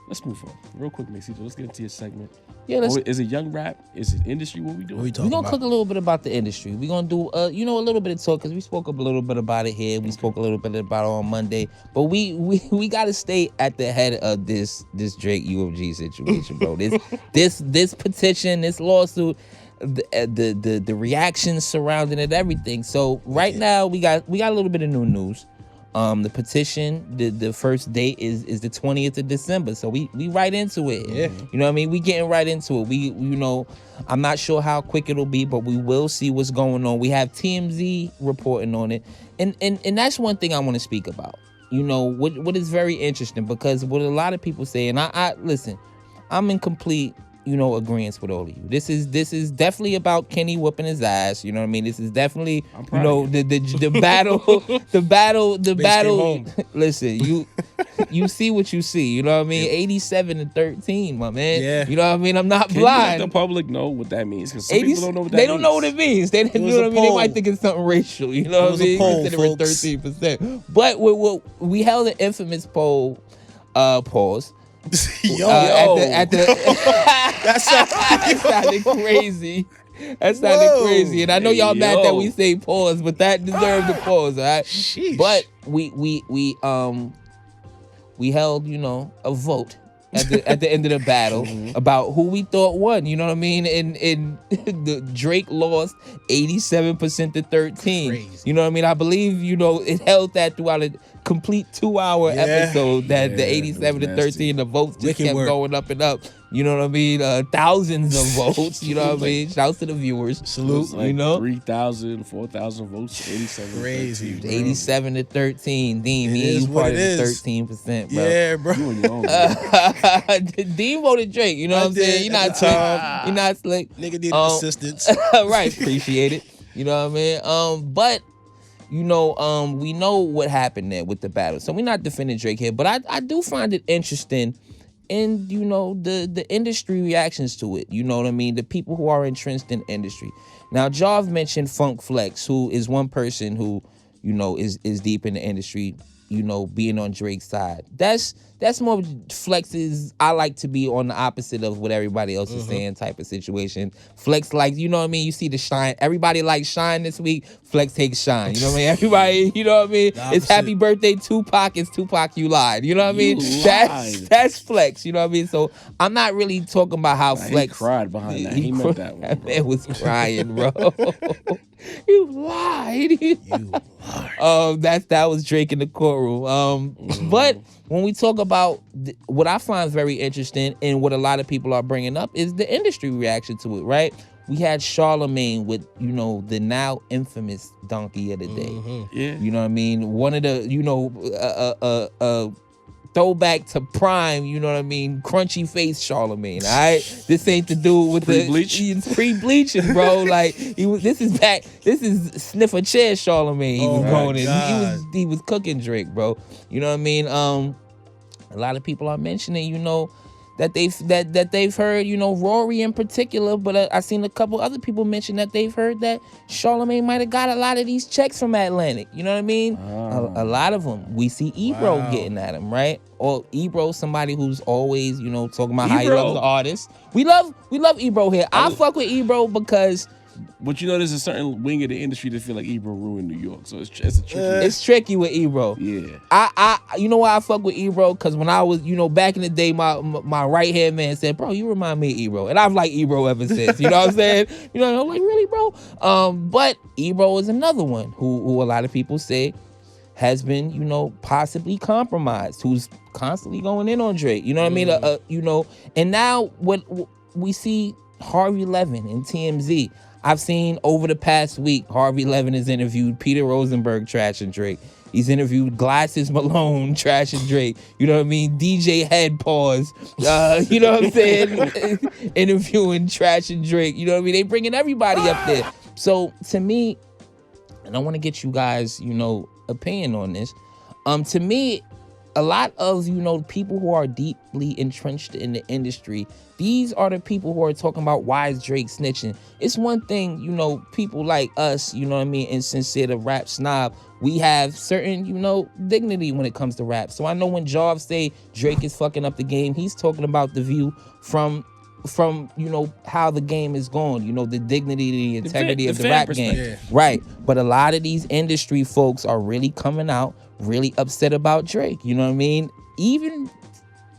let's move on. Real quick, Maxito. Let's get into your segment. Yeah, let's. Is it young rap? Is it industry? What we doing? What we We're talking gonna about? cook a little bit about the industry. We're gonna do, a little bit of talk because we spoke a little bit about it here. We spoke a little bit about it on Monday, but we gotta stay at the head of this Drake UFG situation, bro. This petition, this lawsuit, the reactions surrounding it, everything. So right now we got a little bit of new news. The petition, the first date is the 20th of December. So we right into it. Yeah. You know what I mean? We getting right into it. I'm not sure how quick it'll be, but we will see what's going on. We have TMZ reporting on it. And that's one thing I want to speak about. What is very interesting, because what a lot of people say, and I listen, I'm in complete, agreeance with all of you. This is definitely about Kenny whooping his ass. You know what I mean? This is definitely the battle. The battle. Listen, you see what you see. You know what I mean? 87-13, my man. Yeah. You know what I mean? I'm not Can blind. you let the public know what that means? Because some people don't know what that They means. don't know what it means. They, you know what I mean? They might think it's something racial. You know what I mean? Poll, Considering folks. 13%. But we held an infamous poll. Pause. At the That sounded crazy. That sounded crazy, and I know y'all mad that we say pause, but that deserved a pause, all right? Sheesh. But we held, a vote at the end of the battle about who we thought won. You know what I mean? And the Drake lost 87% to 13. Crazy. You know what I mean? I believe it held that throughout a complete 2-hour episode. That the 87 to 13, the votes just kept going up and up. You know what I mean? Thousands of votes. You know what I mean? Shouts to the viewers. Salute. Like 3,000, 4,000 votes. 87. Crazy. 13, 87 to 13. Dean, me and is you what part of it the is. 13%, bro. Yeah, bro. You on your own, bro. Dean voted Drake. You know what I'm saying? You're not slick. You're not slick. Nigga needed assistance. Right, appreciate it. You know what I mean? But we know what happened there with the battle. So we're not defending Drake here, but I do find it interesting in, the industry reactions to it. You know what I mean? The people who are entrenched in the industry. Now, Jarv mentioned Funk Flex, who is one person who, is deep in the industry, being on Drake's side. That's more Flex's, I like to be on the opposite of what everybody else is saying type of situation. Flex, like, you know what I mean? You see the shine. Everybody likes shine this week. Flex takes shine. You know what I mean? Everybody, you know what I mean? It's happy birthday, Tupac. It's Tupac, you lied. You know what I mean? That's Flex. You know what I mean? So I'm not really talking about how Flex. He cried behind that. He meant that one, bro. That man was crying, bro. You lied. That was Drake in the courtroom. But when we talk about what I find very interesting and what a lot of people are bringing up is the industry reaction to it, right? We had Charlemagne with, the now infamous Donkey of the Day. Yeah. You know what I mean? One of the, throwback to prime, you know what I mean? Crunchy face Charlemagne, all right? This ain't to do with Pre-bleach? Pre-bleaching, bro. Like, this is sniffer chair Charlemagne he was going in. He was cooking Drake, bro. You know what I mean? A lot of people are mentioning, that they've heard, Rory in particular, but I seen a couple other people mention that they've heard that Charlemagne might have got a lot of these checks from Atlantic. You know what I mean? A lot of them. We see Ebro getting at him, right? Or Ebro, somebody who's always, talking about how he loves the artist. We love Ebro here. I fuck with Ebro because. But there's a certain wing of the industry that feel like Ebro ruined New York, so it's tricky. It's tricky with Ebro. Yeah. I you know why I fuck with Ebro? Because when I was, back in the day, my right hand man said, "Bro, you remind me of Ebro," and I've liked Ebro ever since. You know what I'm saying? I'm like, really, bro? But Ebro is another one who a lot of people say has been, possibly compromised, who's constantly going in on Drake. You know what I mean? And now what we see Harvey Levin and TMZ. I've seen over the past week, Harvey Levin has interviewed Peter Rosenberg trashing Drake. He's interviewed Glasses Malone trashing Drake. You know what I mean? DJ Head Pause. You know what I'm saying? Interviewing trashing Drake. You know what I mean? They bringing everybody up there. So to me, and I want to get you guys, opinion on this. To me, a lot of, people who are deeply entrenched in the industry, these are the people who are talking about why is Drake snitching. It's one thing, people like us, you know what I mean, and Sincere the Rap Snob, we have certain, dignity when it comes to rap. So I know when Jarv say Drake is fucking up the game, he's talking about the view from how the game is going, the dignity, the integrity of the rap game. Yeah. Right. But a lot of these industry folks are really coming out really upset about Drake. You know what I mean? Even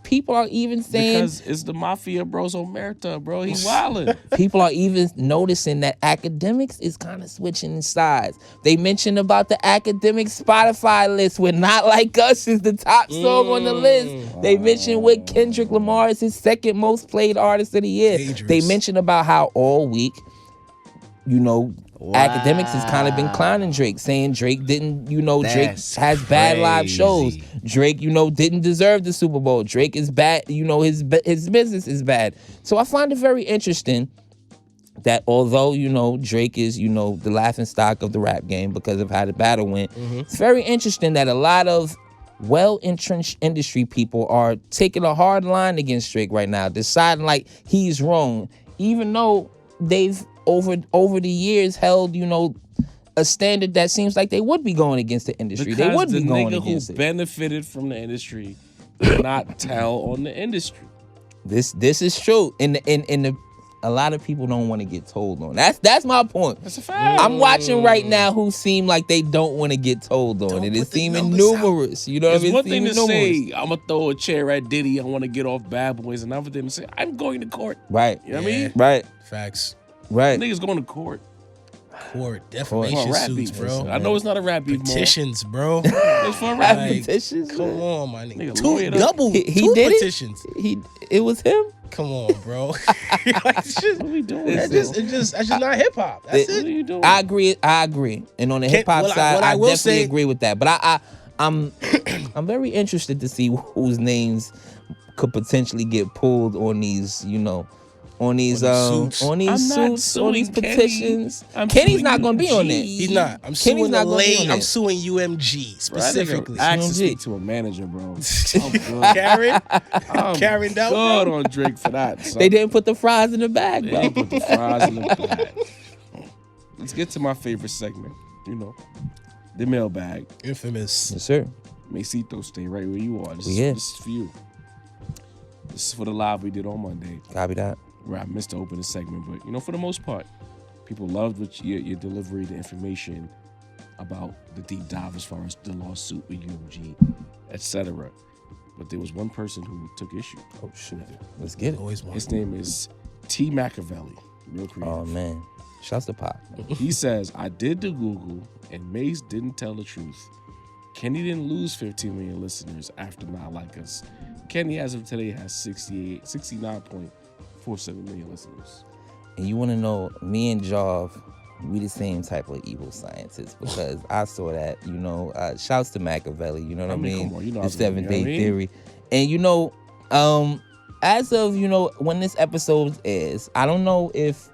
people are even saying because it's the mafia, bro. So Omerta, bro, he wildin'. People are even noticing that Academics is kind of switching sides. They mentioned about the Academics Spotify list where Not Like Us is the top song on the list. They mentioned with Kendrick Lamar is his second most played artist of the year. Dangerous. They mentioned about how all week, academics has kind of been clowning Drake, saying Drake didn't, Drake has bad live shows. Drake, didn't deserve the Super Bowl. Drake is bad, his business is bad. So I find it very interesting that although, Drake is, the laughing stock of the rap game because of how the battle went, it's very interesting that a lot of well-entrenched industry people are taking a hard line against Drake right now, deciding like he's wrong, even though they've over the years held, a standard that seems like they would be going against the industry. Because they would be going nigga against who it. benefited from the industry did not tell on the industry. This is true, and a lot of people don't want to get told on. That's my point. That's a fact. I'm watching right now who seem like they don't want to get told on, and it's seeming numerous. You know what I mean? It's one thing to say, I'm gonna throw a chair at Diddy, I want to get off Bad Boys. Another thing to say, I'm going to court. Right. You know what I mean? Right. Facts. Right. Niggas going to court. Court. Defamation Rap suits, beef. bro. I know it's not a rap beef, Petitions, bro. It's for a rap Like, beef. Petitions. Come on, my nigga. Nigga, lawyer Two up. double. He two did petitions. it. It was him. Come on, bro. Like, What are we doing? that's just not hip hop. That's What are it. you doing? I agree. And on the hip hop what I- side, what I I will definitely say- agree with that. But I'm very interested to see whose names could potentially get pulled on these, on these suits. on these I'm not suits, on these suing Kenny. petitions. I'm Kenny's suing not gonna be on UMG. there. He's not. I'm Kenny's suing not the gonna be late. on I'm it. suing UMG specifically. I actually UMG. speak to a manager, bro. I'm good. Karen. I'm Karen Del, good bro. on Drake for that. Son. They didn't put the fries in the bag, They bro. didn't put the fries in the bag. Let's get to my favorite segment. The mailbag. Infamous. Yes, sir. Mesito, stay right where you are. This Yeah. is for you. This is for the live we did on Monday, Copy that. where I missed to open the segment. But, for the most part, people loved what your delivery, the information about the deep dive as far as the lawsuit with UMG, etc. But there was one person who took issue. Oh shoot. Let's get it. Always one. His name is T. Machiavelli. Real creative. Oh man. Shouts to Pop. He says, I did the Google and Mase didn't tell the truth. Kenny didn't lose 15 million listeners after Not Like Us. Kenny, as of today, has 69.47 million listeners. And you want to know, me and Jarv, we the same type of evil scientists because I saw that, shouts to Machiavelli, you know what I mean? Come on, I the was gonna- 7-day you know what I mean? theory. And as of, when this episode is, I don't know if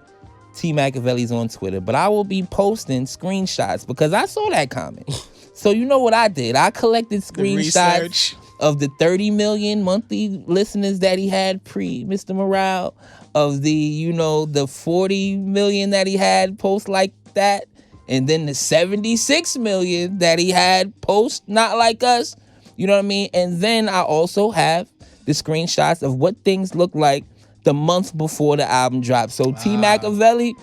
T Machiavelli's on Twitter, but I will be posting screenshots because I saw that comment. So you know what I did? I collected screenshots research. of the 30 million monthly listeners that he had pre Mr. Morale, of the, the 40 million that he had post like that, and then the 76 million that he had post Not Like Us. You know what I mean? And then I also have the screenshots of what things look like the month before the album dropped. So T Machiavelli,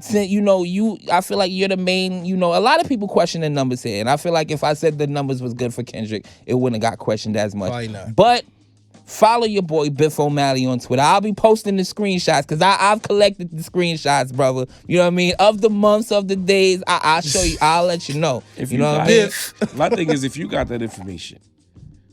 I feel like you're the main, a lot of people question the numbers here. And I feel like if I said the numbers was good for Kendrick, it wouldn't have got questioned as much. Probably not. But follow your boy Biff O'Malley on Twitter. I'll be posting the screenshots because I've collected the screenshots, brother. You know what I mean? Of the months, of the days, I'll show you. I'll let you know. If you know what I mean? My thing is, if you got that information,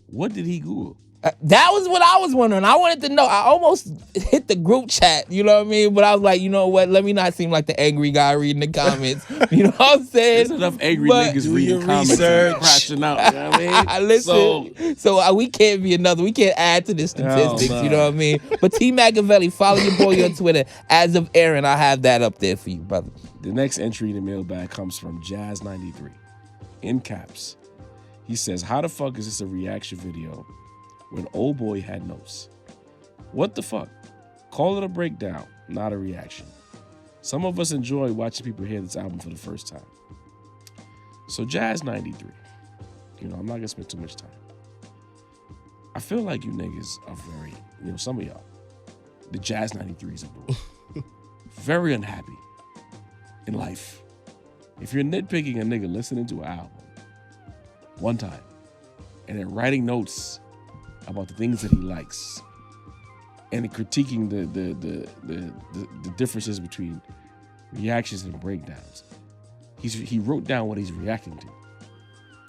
what did he Google? That was what I was wondering. I wanted to know. I almost hit the group chat, you know what I mean? But I was like, you know what? Let me not seem like the angry guy reading the comments. You know what I'm saying? There's enough angry But niggas do reading your comments research. and crashing out. You know what I mean? Listen, so we can't be another. We can't add to the statistics. no. You know what I mean? But T Machiavelli, follow your boy on Twitter. As of Aaron, I have that up there for you, brother. The next entry in the mailbag comes from Jazz93. In caps. He says, how the fuck is this a reaction video when old boy had notes? What the fuck? Call it a breakdown, not a reaction. Some of us enjoy watching people hear this album for the first time. So Jazz93, I'm not gonna spend too much time. I feel like you niggas are very, some of y'all, the Jazz93s of the world, very unhappy in life. If you're nitpicking a nigga listening to an album one time and then writing notes about the things that he likes and critiquing the differences between reactions and breakdowns, he wrote down what he's reacting to.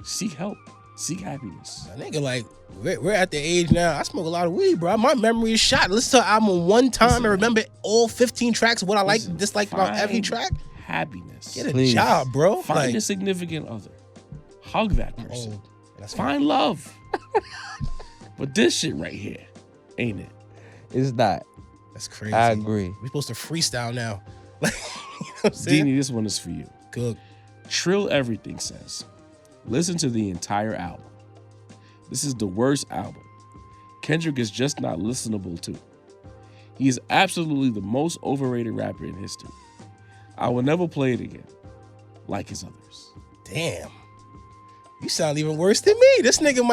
Seek help. Seek happiness. My nigga, like, we're at the age now. I smoke a lot of weed, bro. My memory is shot. Listen to an album one time and remember all 15 tracks, what I like, dislike about every track. happiness. Get a Please. job, bro. Find a significant other. Hug that person. oh, that's Find love. But this shit right here, ain't it? It's not. That's crazy. I agree. We're supposed to freestyle now. Like, you know what I'm saying? Deanie, this one is for you. Good. Trill Everything says, listen to the entire album. This is the worst album. Kendrick is just not listenable to. He is absolutely the most overrated rapper in history. I will never play it again, like his others. Damn. You sound even worse than me. This nigga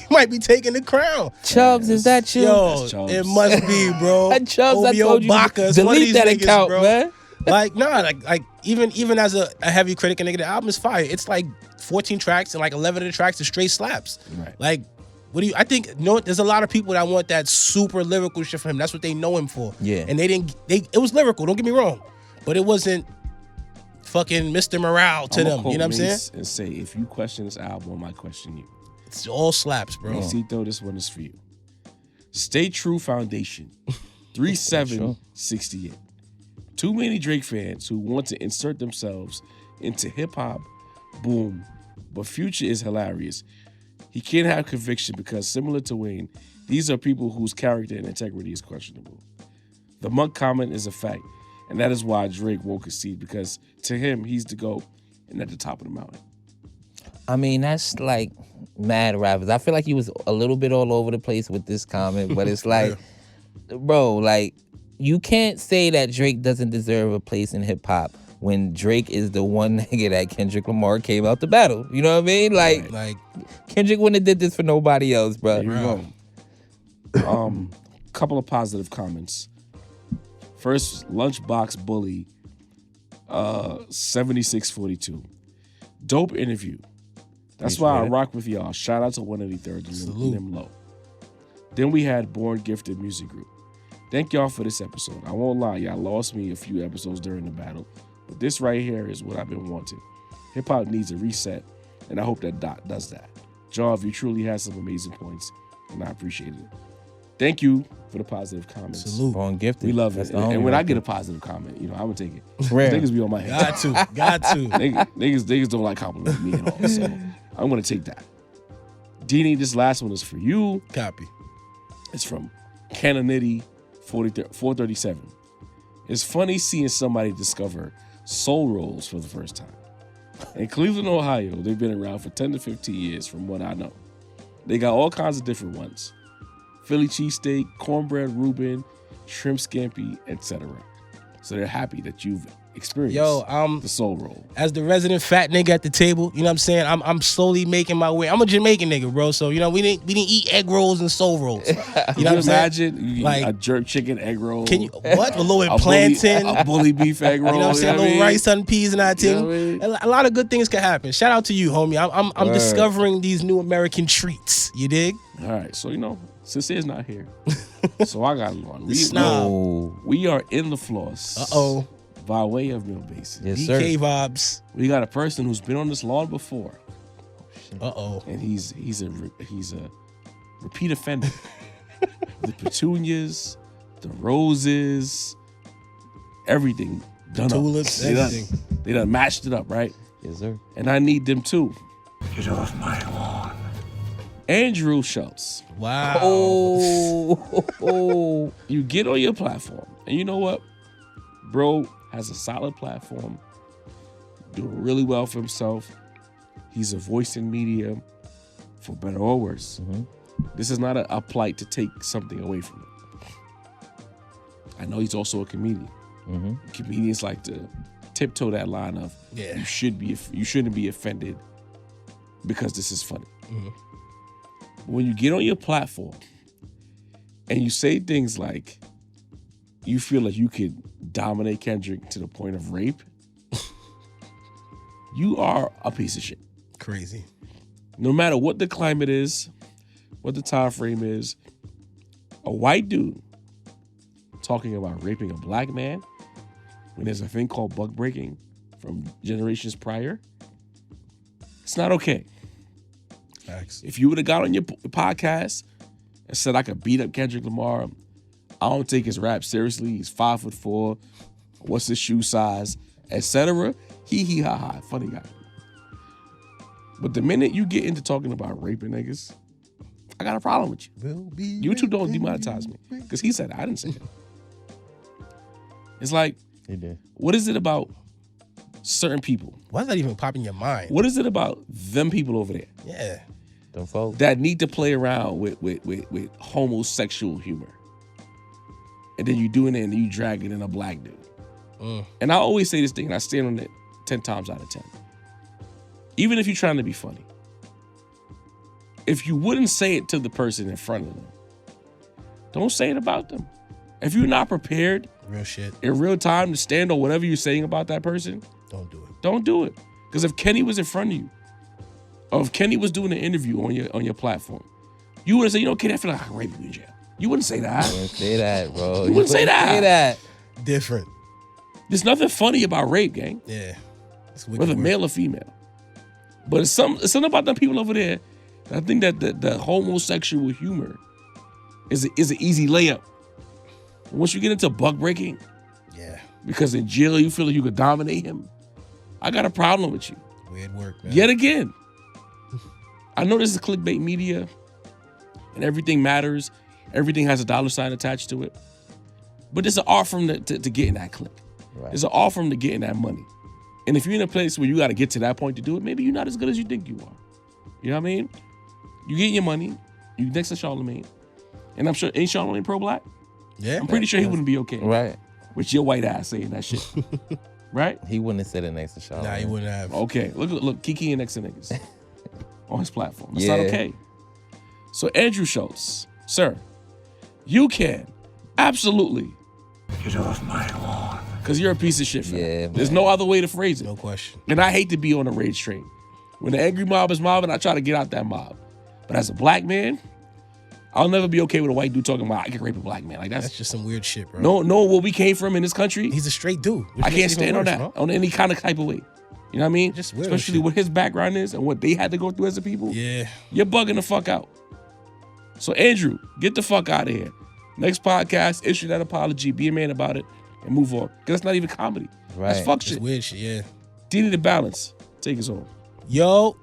might be taking the crown. Chubbs, is that you? Yo, That's Chubbs. it must be, bro. Chubbs, I OVO told you, Bacchus, one of delete these that niggas, account, bro. man. Like, like even as a heavy critic and nigga, the album is fire. It's like 14 tracks and like 11 of the tracks are straight slaps. Right. Like, I think, there's a lot of people that want that super lyrical shit from him. That's what they know him for. Yeah. And it was lyrical, don't get me wrong. But it wasn't fucking Mr. Morale to them. You know what I'm saying? And say, if you question this album, I question you. It's all slaps, bro. Cito, this one is for you. Stay True Foundation, 3768. Too many Drake fans who want to insert themselves into hip hop, boom, but Future is hilarious. He can't have conviction because, similar to Wayne, these are people whose character and integrity is questionable. The Monk comment is a fact, and that is why Drake won't concede, because to him, he's the GOAT and at the top of the mountain. I mean, that's like mad rappers. I feel like he was a little bit all over the place with this comment, but it's like, bro, like, you can't say that Drake doesn't deserve a place in hip hop when Drake is the one nigga that Kendrick Lamar came out to battle. You know what I mean? Like Kendrick wouldn't have did this for nobody else, bro. Here we go. Couple of positive comments. First, Lunchbox Bully, 7642. Dope interview. That's why I rock with y'all. Shout out to 183rd and Nim Low. Then we had Born Gifted Music Group. Thank y'all for this episode. I won't lie, y'all lost me a few episodes during the battle, but this right here is what I've been wanting. Hip hop needs a reset, and I hope that Dot does that. Jarv, you truly had some amazing points, and I appreciate it. Thank you for the positive comments. Salute. Born Gifted. We love That's it. the homie And when right I get there. a positive comment, I'm gonna take it. Rare. Niggas be on my head. Got to. Niggas don't like complimenting me at all. So I'm gonna take that. Deanie, this last one is for you. Copy. It's from Canonity 437. It's funny seeing somebody discover soul rolls for the first time. In Cleveland, Ohio, they've been around for 10 to 15 years from what I know. They got all kinds of different ones. Philly cheesesteak, cornbread Reuben, shrimp scampi, etc. So they're happy that you've experienced the soul roll. As the resident fat nigga at the table, you know what I'm saying? I'm slowly making my way. I'm a Jamaican nigga, bro. So, we didn't eat egg rolls and soul rolls. You know what I'm saying? Imagine like a jerk chicken egg roll. Can you what? A little bit a plantain. a bully beef egg roll. You know what I'm saying? A little rice and peas and that You thing. know what I mean? A lot of good things can happen. Shout out to you, homie. I'm Word. discovering these new American treats. You dig? All right, so Sincere's not here, so I got one. Snob. We are in the floss. Uh-oh. By way of Mill Basin. Yes, sir. BK vibes. We got a person who's been on this lawn before, Uh-oh. and he's a repeat offender. The petunias, the roses, everything done Tulips, up. everything. They done matched it up, right? Yes, sir. And I need them too. Get off my lawn. Andrew Schultz. Wow. Oh. You get on your platform, and you know what? Bro has a solid platform, doing really well for himself. He's a voice in media, for better or worse. Mm-hmm. This is not a plight to take something away from him. I know he's also a comedian. Mm-hmm. Comedians like to tiptoe that line of you shouldn't be offended because this is funny. Mm-hmm. When you get on your platform and you say things like you feel like you could dominate Kendrick to the point of rape, you are a piece of shit. Crazy. No matter what the climate is, what the time frame is, a white dude talking about raping a black man when there's a thing called buck breaking from generations prior, it's not okay. Facts. If you would have got on your podcast and said I could beat up Kendrick Lamar, I don't take his rap seriously. He's 5'4". What's his shoe size? etc. Hee ha ha, funny guy. But the minute you get into talking about raping niggas, I got a problem with you. YouTube don't demonetize me because he said it. I didn't say it. It's like, He did. what is it about certain people? Why does that even pop in your mind? What is it about them people over there Yeah. Them folks. that need to play around with homosexual humor? And then you doing it and you drag it in a black dude. And I always say this thing, and I stand on it 10 times out of 10. Even if you're trying to be funny, if you wouldn't say it to the person in front of them, don't say it about them. If you're not prepared Real shit. in real time to stand on whatever you're saying about that person, Don't do it. don't do it. Because if Kenny was in front of you, or if Kenny was doing an interview on your platform, you would have said, Kenny, I feel like I can rape you in jail. You wouldn't say that. You wouldn't say that, bro. You wouldn't say that. Say that. Different. There's nothing funny about rape, gang, Yeah. It's wicked whether work. male or female. But it's something about them people over there that I think that the homosexual humor is an easy layup. Once you get into buck breaking, Yeah. because in jail you feel like you could dominate him, I got a problem with you. Weird work, man. Yet again. I know this is clickbait media and everything matters. Everything has a dollar sign attached to it. But it's an art for them to get in that click. Right. It's an art for them to get in that money. And if you're in a place where you got to get to that point to do it, maybe you're not as good as you think you are. You know what I mean? You get your money. You next to Charlamagne. And I'm sure, ain't Charlamagne pro-black? Yeah. I'm pretty sure he wouldn't be okay Right. with your white ass saying that shit. Right? He wouldn't have said it next to Sean. Nah, he wouldn't have. Okay. Look, Kiki and next to niggas on his platform. That's Yeah. not okay. So Andrew Schultz, sir, you can absolutely, Get off my lawn. because you're a piece of shit, fam. Yeah, There's man. no other way to phrase it. No question. And I hate to be on a rage train. When the angry mob is mobbing, I try to get out that mob. But as a black man, I'll never be okay with a white dude talking about I can rape a black man. Like That's that's just some weird shit, bro. know what we came from in this country. He's a straight dude. which I makes can't it even stand on worse, that bro. on any kind of type of way. You know what I mean? Just weird Especially shit. what his background is and what they had to go through as a people. Yeah. You're bugging the fuck out. So Andrew, get the fuck out of here. Next podcast, issue that apology, be a man about it, and move on. Because that's not even comedy. That's Right. fuck It's shit. weird shit, yeah. Dini the Balance. Take us home. Yo,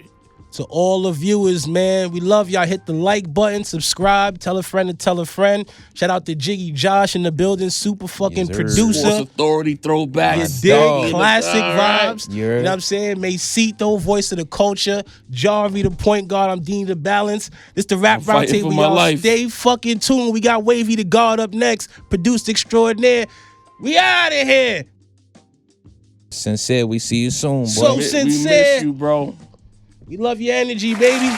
to all the viewers, man, we love y'all. Hit the like button, subscribe, tell a friend to tell a friend. Shout out to Jiggy Josh in the building, super fucking Yes, sir. producer. Force Authority throwback. You dog. dig? Classic All right. vibes. You You heard? know what I'm saying? Macito, voice of the culture. Jarvie, the point guard. I'm Dean the Balance. This the Rap I'm fighting Roundtable. for my Y'all life. stay fucking tuned. We got Wavy the guard up next. Produced extraordinaire. We out of here. Sincere, we see you soon, boy. So We sincere. miss you, bro. We love your energy, baby.